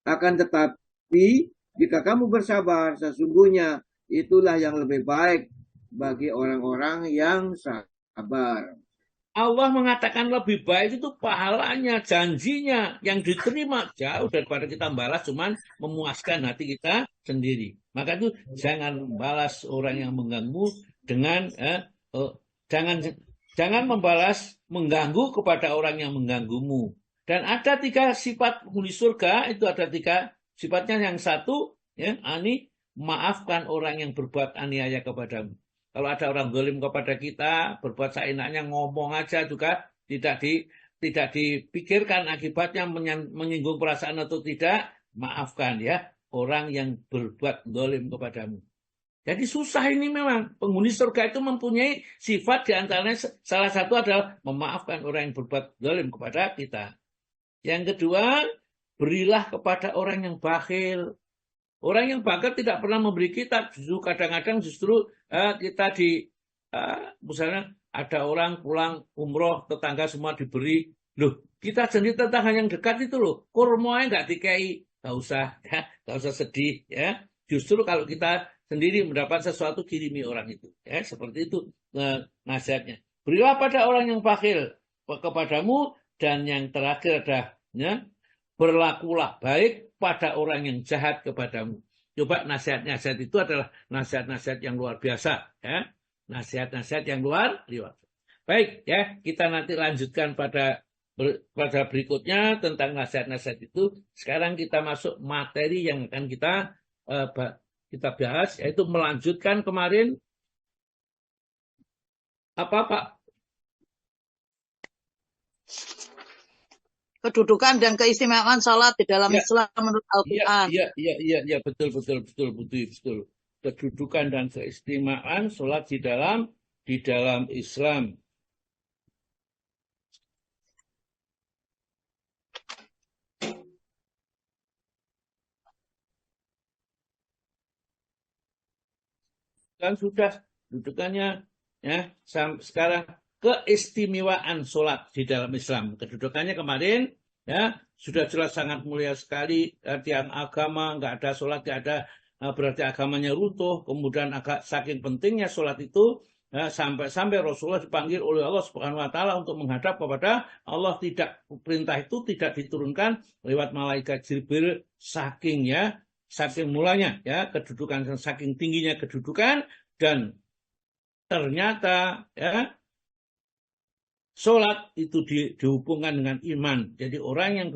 Akan tetapi jika kamu bersabar, sesungguhnya itulah yang lebih baik bagi orang-orang yang sabar. Allah mengatakan lebih baik itu pahalanya, janjinya yang diterima jauh daripada kita membalas cuman memuaskan hati kita sendiri. Maka itu jangan membalas orang yang mengganggu dengan jangan membalas mengganggu kepada orang yang mengganggumu. Dan ada 3 sifat penghuni surga, itu ada 3 sifatnya. Yang satu ya, maafkan orang yang berbuat aniaya kepadamu. Kalau ada orang zalim kepada kita, berbuat seenaknya, ngomong aja juga tidak dipikirkan akibatnya menyinggung perasaan atau tidak, maafkan ya orang yang berbuat zalim kepadamu. Jadi susah ini memang. Penghuni surga itu mempunyai sifat diantaranya salah satu adalah memaafkan orang yang berbuat zalim kepada kita. Yang kedua, berilah kepada orang yang bakhil. Orang yang bakhil tidak pernah memberi kita, justru kadang-kadang kita misalnya ada orang pulang umroh, tetangga semua diberi. Loh, kita sendiri tetangga yang dekat itu loh, kurmanya nggak dikai, nggak usah sedih ya. Justru kalau kita sendiri mendapat sesuatu, kirimi orang itu, ya seperti itu nasihatnya. Berilah pada orang yang bakhil kepadamu, dan yang terakhir adalah ya, berlakulah baik pada orang yang jahat kepadamu. Coba nasihat-nasihat itu adalah nasihat-nasihat yang luar biasa. Ya. Nasihat-nasihat yang luar biasa. Baik, ya kita nanti lanjutkan pada berikutnya tentang nasihat-nasihat itu. Sekarang kita masuk materi yang akan kita bahas, yaitu melanjutkan kemarin apa Pak? Kedudukan dan keistimewaan sholat di dalam Islam menurut Al-Quran. Iya, betul. Kedudukan dan keistimewaan sholat di dalam Islam. Kan sudah kedudukannya ya sekarang. Keistimewaan sholat di dalam Islam. Kedudukannya kemarin ya sudah jelas sangat mulia sekali. Tiang agama nggak ada sholat, nggak ada berarti agamanya runtuh. Kemudian saking pentingnya sholat itu ya, sampai Rasulullah dipanggil oleh Allah Subhanahu Wa Taala untuk menghadap kepada Allah. Perintah itu tidak diturunkan lewat malaikat Jibril, saking mulanya ya kedudukan, saking tingginya kedudukan. Dan ternyata ya sholat itu dihubungkan dengan iman. Jadi orang yang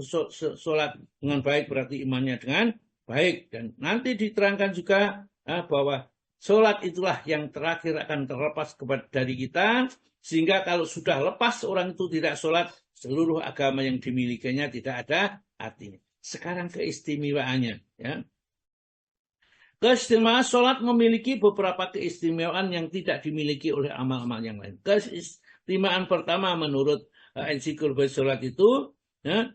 sholat dengan baik berarti imannya dengan baik. Dan nanti diterangkan juga bahwa sholat itulah yang terakhir akan terlepas dari kita. Sehingga kalau sudah lepas orang itu tidak sholat, seluruh agama yang dimilikinya tidak ada artinya. Sekarang keistimewaannya. Ya. Keistimewaan sholat memiliki beberapa keistimewaan yang tidak dimiliki oleh amal-amal yang lain. Keistimewaan pertama menurut ensiklopedia sholat itu, ya,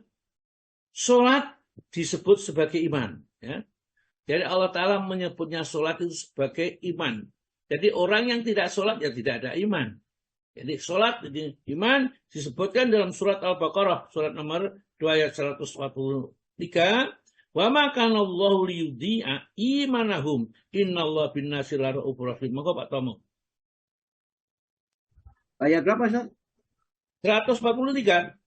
sholat disebut sebagai iman. Ya. Jadi Allah Ta'ala menyebutnya sholat itu sebagai iman. Jadi orang yang tidak sholat ya tidak ada iman. Jadi sholat jadi iman disebutkan dalam surat Al-Baqarah, surat nomor 2 ayat 143. Wa ma kana Allahu liyudhi'a imanahum innallaha bin-nasi laraufur rahim. Monggo Pak Tomo. Ayat berapa, Ustaz? 143.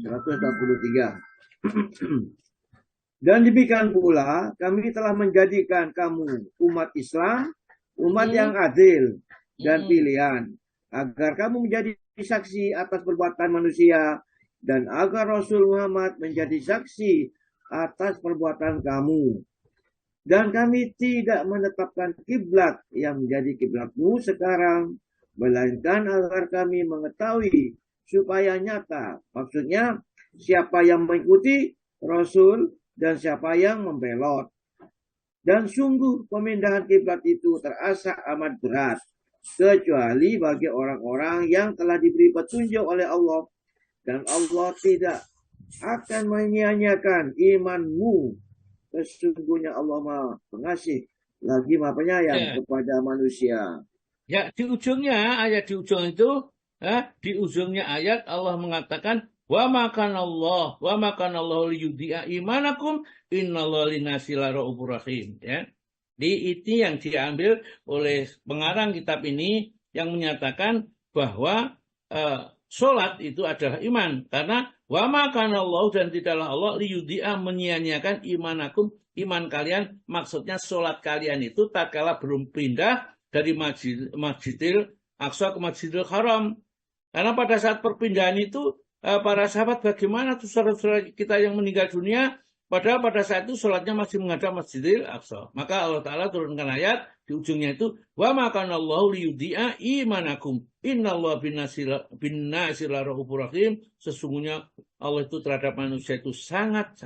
143. Dan demikian pula kami telah menjadikan kamu umat Islam, umat yang adil dan pilihan, agar kamu menjadi saksi atas perbuatan manusia dan agar Rasul Muhammad menjadi saksi atas perbuatan kamu. Dan kami tidak menetapkan kiblat yang menjadi kiblatmu sekarang, melainkan agar kami mengetahui supaya nyata. Maksudnya siapa yang mengikuti Rasul dan siapa yang membelot. Dan sungguh pemindahan kiblat itu terasa amat berat, kecuali bagi orang-orang yang telah diberi petunjuk oleh Allah. Dan Allah tidak akan menyia-nyiakan imanmu. Sesungguhnya Allah Maha Pengasih lagi Maha Penyayang kepada manusia. Ya, di ujungnya ayat di ujung itu, di ujungnya ayat Allah mengatakan wa makanallahu liyudhi'a imanakum innallaha linasi laraufur rahim. Ya. Di itu yang diambil oleh pengarang kitab ini yang menyatakan bahwa sholat itu adalah iman, karena wa makanallahu dan tidaklah Allah liyudhi'a menyia-nyiakan imanakum, iman kalian, maksudnya sholat kalian itu tatkala belum pindah dari Masjidil Aqsa ke Masjidil Haram. Karena pada saat perpindahan itu para sahabat bagaimana tuh saudara-saudara kita yang meninggal dunia, padahal pada saat itu sholatnya masih menghadap Masjidil Aqsa. Maka Allah Ta'ala turunkan ayat di ujungnya itu wa makanallahu liyudhi'a imanakum innallaha bin-nasi laraufur rahim. Sesungguhnya Allah itu terhadap manusia itu sangat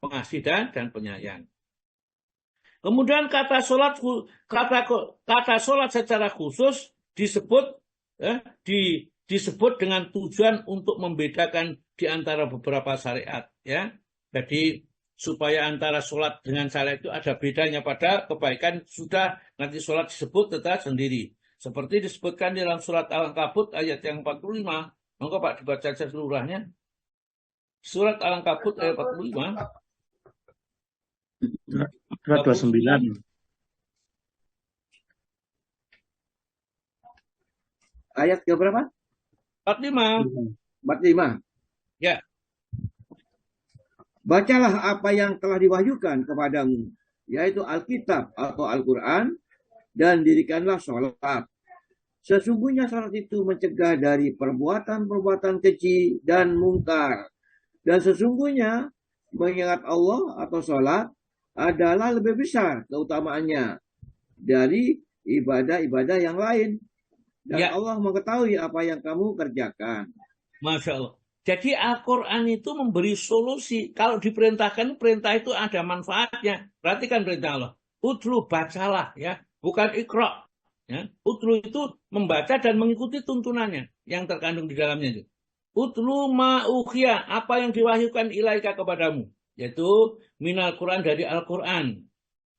pengasih dan penyayang. Kemudian kata sholat secara khusus disebut disebut dengan tujuan untuk membedakan di antara beberapa syariat, ya. Jadi supaya antara sholat dengan syariat itu ada bedanya, pada kebaikan sudah nanti sholat disebut tetap sendiri. Seperti disebutkan di dalam surat Al-Ankabut ayat yang 45. Monggo Pak dibaca seluruhnya. Surat Al-Ankabut ayat 45. Surat 29. Ayat ke berapa? 45. 45. Ya. Bacalah apa yang telah diwahyukan kepadamu, yaitu Alkitab atau Al-Quran, dan dirikanlah sholat. Sesungguhnya sholat itu mencegah dari perbuatan-perbuatan keji dan mungkar. Dan sesungguhnya mengingat Allah atau sholat adalah lebih besar keutamaannya dari ibadah-ibadah yang lain. Dan Allah mengetahui apa yang kamu kerjakan. Masya Allah. Jadi Al-Quran itu memberi solusi. Kalau diperintahkan, perintah itu ada manfaatnya. Perhatikan perintah Allah. Utlu, bacalah, ya, bukan ikra. Ya. Utlu itu membaca dan mengikuti tuntunannya yang terkandung di dalamnya itu. Utlu ma'ukhya, apa yang diwahyukan ilaika kepadamu, yaitu minal Quran, dari Al-Quran.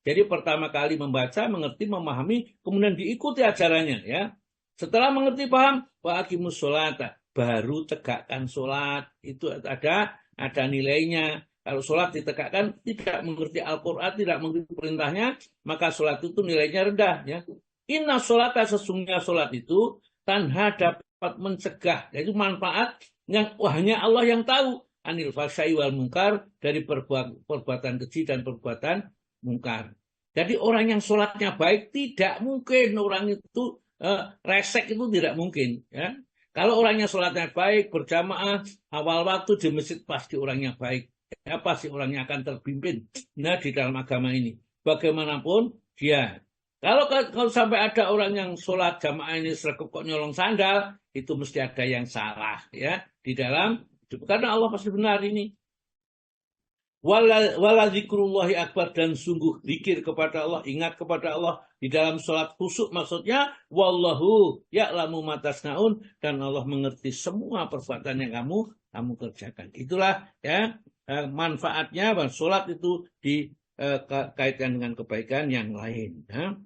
Jadi pertama kali membaca, mengerti, memahami, kemudian diikuti ajarannya, ya. Setelah mengerti, paham, wa aqimus sholata, baru tegakkan sholat. Itu ada nilainya. Kalau sholat ditegakkan, tidak mengerti Al-Quran, tidak mengerti perintahnya, maka sholat itu nilainya rendah. Ya. Inna sholata, sesungguhnya sholat itu tanha dapat mencegah, yaitu manfaat yang hanya Allah yang tahu. Anil fasyai wal mungkar, dari perbuatan keji dan perbuatan mungkar. Jadi orang yang sholatnya baik, tidak mungkin orang itu resek, itu tidak mungkin. Ya. Kalau orangnya sholatnya baik, berjamaah, awal waktu di masjid, pasti orangnya baik. Ya, pasti orangnya akan terpimpin di dalam agama ini. Bagaimanapun dia. Kalau sampai ada orang yang sholat jamaah ini sergap kok nyolong sandal, itu mesti ada yang salah, ya, di dalam hidup. Karena Allah pasti benar ini. Wala zikrullahi akbar, dan sungguh zikir kepada Allah, ingat kepada Allah di dalam sholat khusyuk, maksudnya wallahu ya'lamu ma tasnaun, dan Allah mengerti semua perbuatan yang kamu kerjakan. Itulah ya manfaatnya bahwa sholat itu dikaitkan dengan kebaikan yang lain. Ya.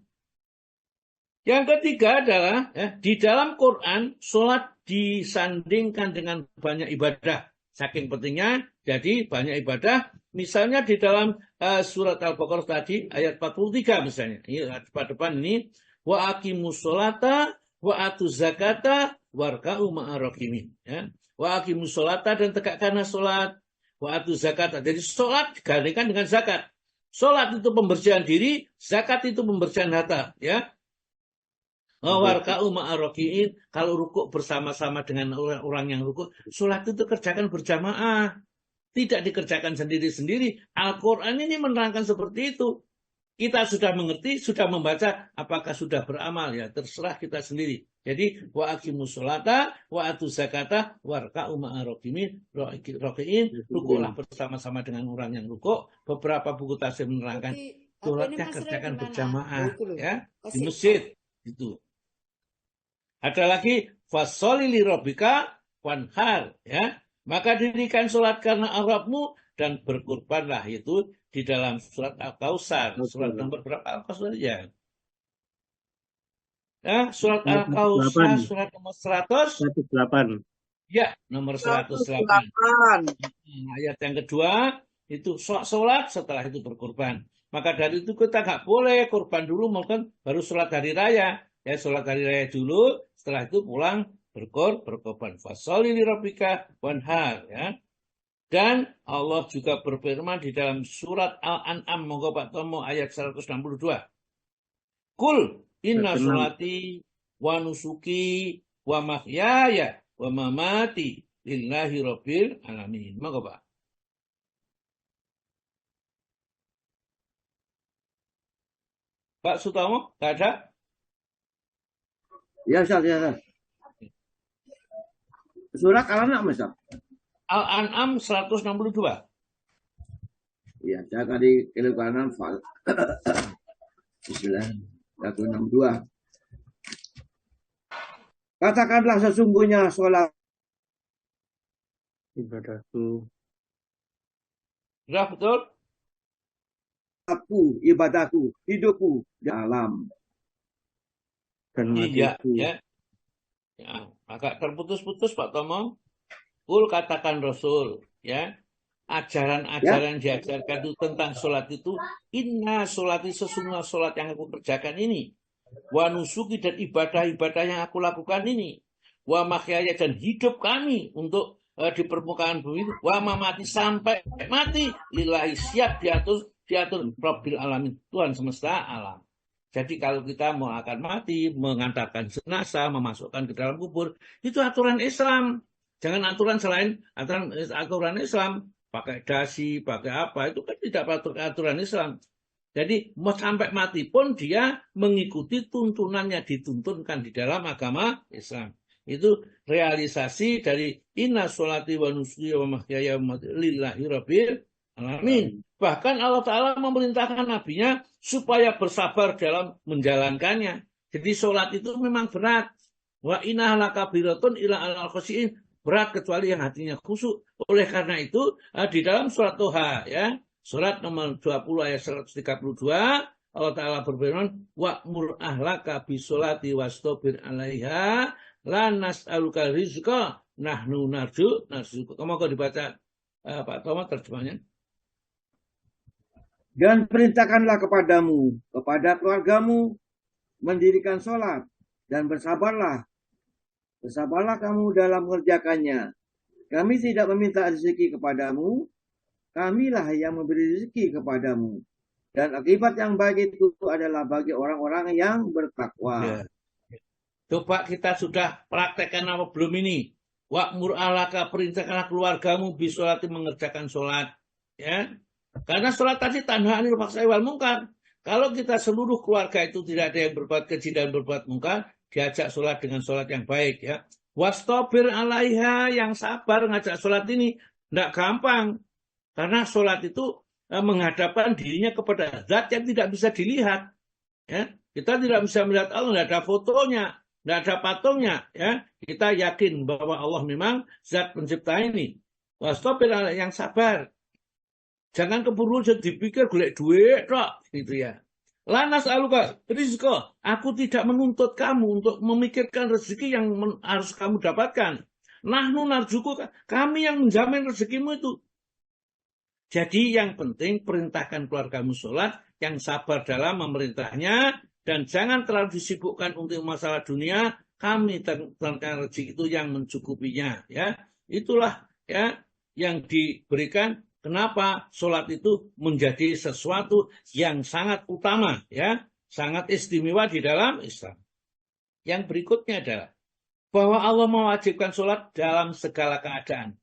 Yang ketiga adalah di dalam Quran sholat disandingkan dengan banyak ibadah. Saking pentingnya, jadi banyak ibadah. Misalnya di dalam surat Al-Baqarah tadi, ayat 43 misalnya. Ini pada depan ini. Wa aqimus sholata wa atuz zakata warka'u ma'arakimin. Ya. Wa aqimus sholata, dan tegakkanlah sholat. Wa atuz zakata. Jadi sholat digandingkan dengan zakat. Sholat itu pembersihan diri, zakat itu pembersihan harta. Ya. Warka'u ma'arakiin, kalau rukuk bersama-sama dengan orang yang rukuk, sholat itu kerjakan berjamaah, tidak dikerjakan sendiri-sendiri. Al-Quran ini menerangkan seperti itu. Kita sudah mengerti, sudah membaca, apakah sudah beramal, ya terserah kita sendiri. Jadi wa aqimus sholata wa atuz zakata warka'u ma'arakiin, rukuklah bersama-sama dengan orang yang rukuk. Beberapa buku tafsir menerangkan sholatnya kerjakan berjamaah, ya di masjid itu. Ada lagi fasholli li rabbika wanhar, ya. Maka dirikan sholat karena Rabbmu dan berkurbanlah, itu di dalam surat Al-Kautsar. Surat nomor berapa Al-Kautsar ya? Ya, surat Al-Kautsar surat nomor 108. Ya, nomor 108. Ayat yang kedua itu sholat, setelah itu berkurban. Maka dari itu kita nggak boleh kurban dulu, mungkin baru sholat hari raya. Ya, sholat hari raya dulu, setelah itu pulang berkorban. Fasholli li rabbika wanhar, ya. Dan Allah juga berfirman di dalam surat Al-An'am, monggo Pak Tomo, ayat 162. Kul inna sholati wa nusuki wa mahyaya wa mamati lillahi rabbil alamin. Monggo Pak. Pak Sutomo, nggak ada? Ya, Ustaz, ya. Surat Al-An'am, Ustaz. Al-An'am 162. Ya, saya tadi keliru kanan, Bismillah, 162. Katakanlah sesungguhnya sholat ibadahku. Sudah betul? Ibadahku, hidupku, dalam. Dan Iya, matiku. ya. Ya, agak terputus-putus Pak Tomo. Kul katakan Rasul, ya. Ajaran-ajaran diajarkan itu tentang sholat itu, inna sholati, sesungguhnya sholat yang aku kerjakan ini, wa nusuki, dan ibadah-ibadah yang aku lakukan ini, wa mahyaya, dan hidup kami untuk di permukaan bumi, wa mamati, sampai mati, lillahi, siap diatur Rabbil alamin, Tuhan semesta alam. Jadi kalau kita mau akan mati, mengantarkan jenazah, memasukkan ke dalam kubur, itu aturan Islam. Jangan aturan selain aturan Islam. Pakai dasi, pakai apa, itu kan tidak aturan Islam. Jadi mau sampai mati pun dia mengikuti tuntunannya, dituntunkan di dalam agama Islam. Itu realisasi dari inna sholati wa nusuki wa mahyaya wa mamati lillahi rabbil alamin. Bahkan Allah Ta'ala memerintahkan nabinya supaya bersabar dalam menjalankannya. Jadi sholat itu memang berat. Wa inna lakabiratun ila al-khasyiin, berat kecuali yang hatinya khusyuk. Oleh karena itu di dalam surat Toha, ya, surat nomor 20 ayat 132, Allah Ta'ala berfirman, wa'mur ahlaka bisolati wastabir alaiha la nas'aluka rizqa nahnu narzuquka. Kamu kok dibaca Pak Thomas terjemahnya? Dan perintahkanlah kepadamu, kepada keluargamu, mendirikan sholat, dan bersabarlah. Bersabarlah kamu dalam mengerjakannya. Kami tidak meminta rezeki kepadamu, kamilah yang memberi rezeki kepadamu. Dan akibat yang baik itu adalah bagi orang-orang yang bertakwa. Ya. Coba kita sudah praktekkan apa belum ini? Wa'mur ahlaka, perintahkanlah keluargamu bisolati, mengerjakan sholat. Ya. Karena sholat tadi tanha anil fahsya'i wal munkar. Kalau kita seluruh keluarga itu tidak ada yang berbuat keji dan berbuat munkar, diajak sholat dengan sholat yang baik, ya. Wastabir alaiha, yang sabar ngajak sholat ini tidak gampang. Karena sholat itu menghadapkan dirinya kepada zat yang tidak bisa dilihat. Ya. Kita tidak bisa melihat Allah, tidak ada fotonya, tidak ada patungnya. Ya. Kita yakin bahwa Allah memang zat pencipta ini. Wastafir yang sabar. Jangan keburu dipikir golek duit, gitu ya. Lanas aluka rizqa. Aku tidak menuntut kamu untuk memikirkan rezeki yang harus kamu dapatkan. Nahnu narjuku, kami yang menjamin rezekimu itu. Jadi yang penting perintahkan keluargamu sholat, yang sabar dalam memerintahnya, dan jangan terlalu disibukkan untuk masalah dunia. Kami tentang rezeki itu yang mencukupinya. Ya, itulah ya yang diberikan. Kenapa sholat itu menjadi sesuatu yang sangat utama, ya, sangat istimewa di dalam Islam. Yang berikutnya adalah bahwa Allah mewajibkan sholat dalam segala keadaan.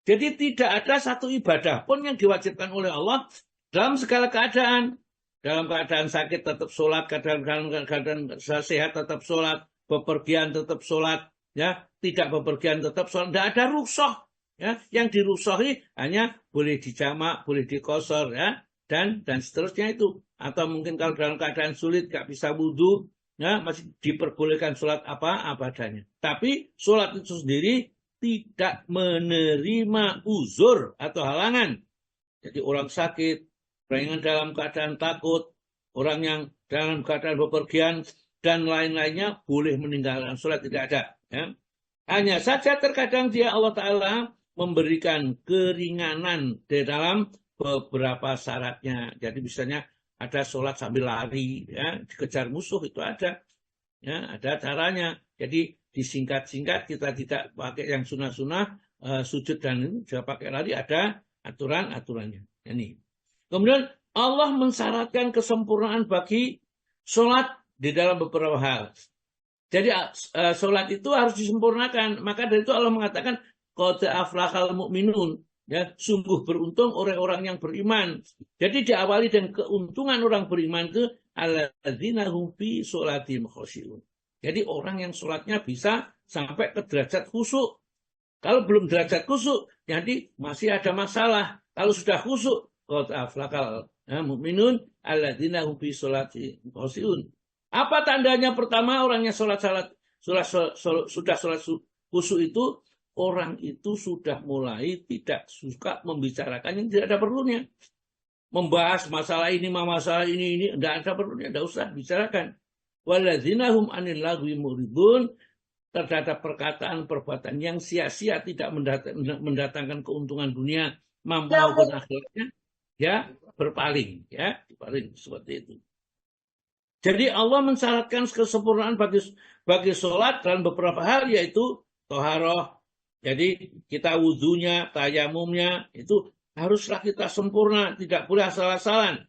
Jadi tidak ada satu ibadah pun yang diwajibkan oleh Allah dalam segala keadaan. Dalam keadaan sakit tetap sholat, keadaan sehat tetap sholat, bepergian tetap sholat, ya, tidak bepergian tetap sholat. Tidak ada rukhsah. Ya, yang dirusohi hanya boleh dijamak, boleh dikosor, ya, dan seterusnya itu. Atau mungkin kalau dalam keadaan sulit gak bisa wudhu, ya, masih diperbolehkan sholat apa adanya. Tapi sholat itu sendiri tidak menerima uzur atau halangan. Jadi orang sakit, orang yang dalam keadaan takut, orang yang dalam keadaan bepergian dan lain-lainnya boleh meninggalkan sholat, tidak ada. Ya. Hanya saja terkadang dia Allah Ta'ala memberikan keringanan di dalam beberapa syaratnya. Jadi misalnya ada sholat sambil lari, ya, dikejar musuh itu ada, ya, ada caranya. Jadi disingkat-singkat, kita tidak pakai yang sunah-sunah, sujud dan ini sudah pakai lari, ada aturan-aturannya. Ini. Kemudian Allah mensyaratkan kesempurnaan bagi sholat di dalam beberapa hal. Jadi sholat itu harus disempurnakan. Maka dari itu Allah mengatakan qad aflahal mu'minun, ya, sungguh beruntung orang-orang yang beriman. Jadi diawali dengan keuntungan orang beriman itu alladzina hum fi sholatihim khashi'un. Jadi orang yang sholatnya bisa sampai ke derajat khusyuk. Kalau belum derajat khusyuk, jadi masih ada masalah. Kalau sudah khusyuk, qad aflahal mu'minun alladzina hum fi sholatihim khashi'un. Apa tandanya? Pertama, orangnya sudah sholat khusyuk itu, orang itu sudah mulai tidak suka membicarakan yang tidak ada perlunya. Membahas masalah ini, tidak ada perlunya, tidak usah bicarakan. Waladzina hum anil lagwi muridun, terhadap perkataan-perbuatan yang sia-sia tidak mendatangkan keuntungan dunia maupun akhiratnya, ya, berpaling, ya, berpaling seperti itu. Jadi Allah mensyaratkan kesempurnaan bagi sholat dalam beberapa hal, yaitu toharoh. Jadi kita wudhunya, tayamumnya itu haruslah kita sempurna, tidak boleh asal-asalan.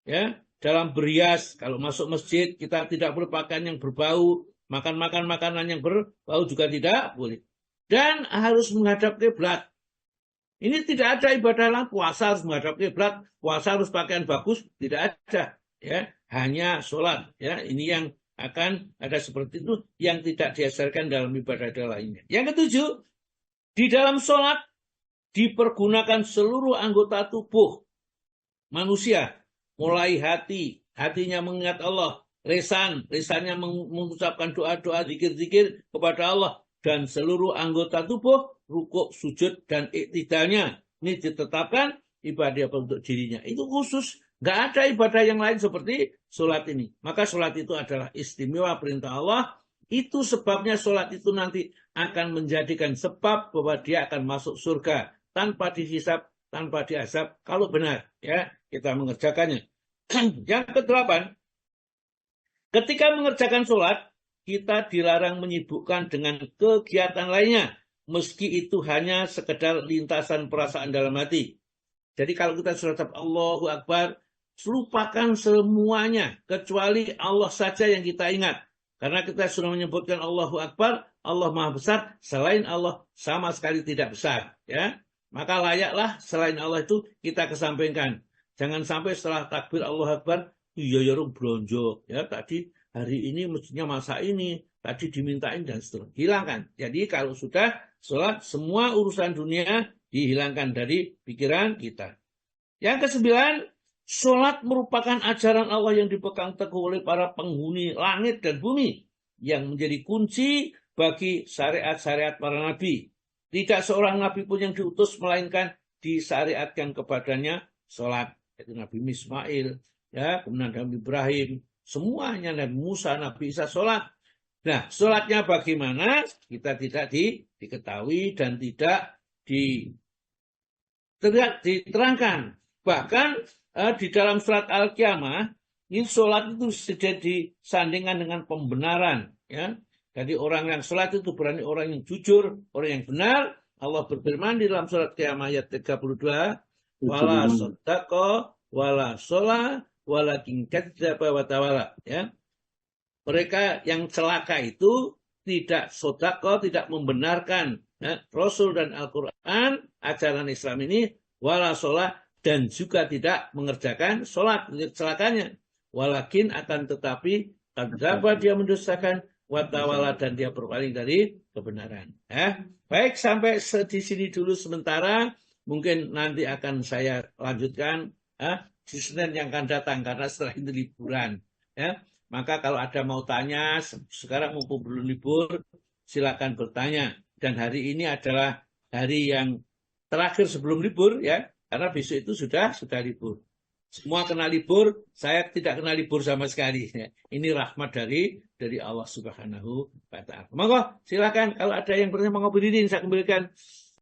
Ya, dalam berias, kalau masuk masjid kita tidak boleh pakaian yang berbau, makan makanan yang berbau juga tidak boleh. Dan harus menghadap kiblat. Ini tidak ada ibadah lain, puasa harus menghadap kiblat, puasa harus pakaian bagus, tidak ada. Ya, hanya sholat. Ya, ini yang akan ada seperti itu yang tidak diajarkan dalam ibadah lainnya. Yang ketujuh, di dalam sholat dipergunakan seluruh anggota tubuh manusia, mulai hatinya mengingat Allah, lisannya mengucapkan doa-doa, zikir-zikir kepada Allah, dan seluruh anggota tubuh, rukuk, sujud, dan iktidalnya. Ini ditetapkan ibadah untuk dirinya. Itu khusus, nggak ada ibadah yang lain seperti sholat ini. Maka sholat itu adalah istimewa perintah Allah. Itu sebabnya sholat itu nanti akan menjadikan sebab bahwa dia akan masuk surga tanpa dihisab, tanpa diazab, kalau benar, ya, kita mengerjakannya. Yang ke-8, ketika mengerjakan sholat, kita dilarang menyibukkan dengan kegiatan lainnya, meski itu hanya sekedar lintasan perasaan dalam hati. Jadi kalau kita sudah Allahu Akbar, lupakan semuanya, kecuali Allah saja yang kita ingat. Karena kita sudah menyebutkan Allahu Akbar, Allah Maha Besar, selain Allah sama sekali tidak besar. Ya, maka layaklah selain Allah itu kita kesampingkan. Jangan sampai setelah takbir Allah Akbar, iya ya bronjo. Ya, tadi hari ini mestinya masa ini, tadi dimintain dan seterusnya. Hilangkan. Jadi kalau sudah sholat, semua urusan dunia dihilangkan dari pikiran kita. Yang kesembilan, sholat merupakan ajaran Allah yang dipegang teguh oleh para penghuni langit dan bumi, yang menjadi kunci bagi syariat-syariat para nabi. Tidak seorang nabi pun yang diutus melainkan disyariatkan kepadanya sholat. Itu Nabi Ismail, ya, kemudian Nabi Ibrahim, semuanya Nabi Musa, Nabi Isa sholat. Nah, sholatnya bagaimana? Kita tidak diketahui dan tidak diterangkan. Bahkan di dalam surat Al-Qiyamah, ini sholat itu sudah disandingkan dengan pembenaran. Ya. Jadi orang yang sholat itu berarti orang yang jujur, orang yang benar. Allah berfirman di dalam surat Qiyamah ayat 32, wala sodako, wala sholah, walakin kadzdzaba wa tawalla. Ya. Mereka yang celaka itu tidak sodako, tidak membenarkan Rasul dan Al-Quran, ajaran Islam ini, wala sholah, dan juga tidak mengerjakan sholat, celakanya. Walakin akan tetapi, kadzdzaba, dia mendustakan, wa tawalla, dan dia berpaling dari kebenaran. Baik, sampai di sini dulu sementara. Mungkin nanti akan saya lanjutkan di Senin yang akan datang, karena setelah itu liburan. Ya. Maka kalau ada mau tanya, sekarang mumpung belum libur, silakan bertanya. Dan hari ini adalah hari yang terakhir sebelum libur, ya, karena besok itu sudah libur. Semua kena libur, saya tidak kena libur sama sekali. Ya. Ini rahmat dari Allah Subhanahu wa Ta'ala. Monggo, silakan kalau ada yang bertanya, monggo berdiri, saya kembalikan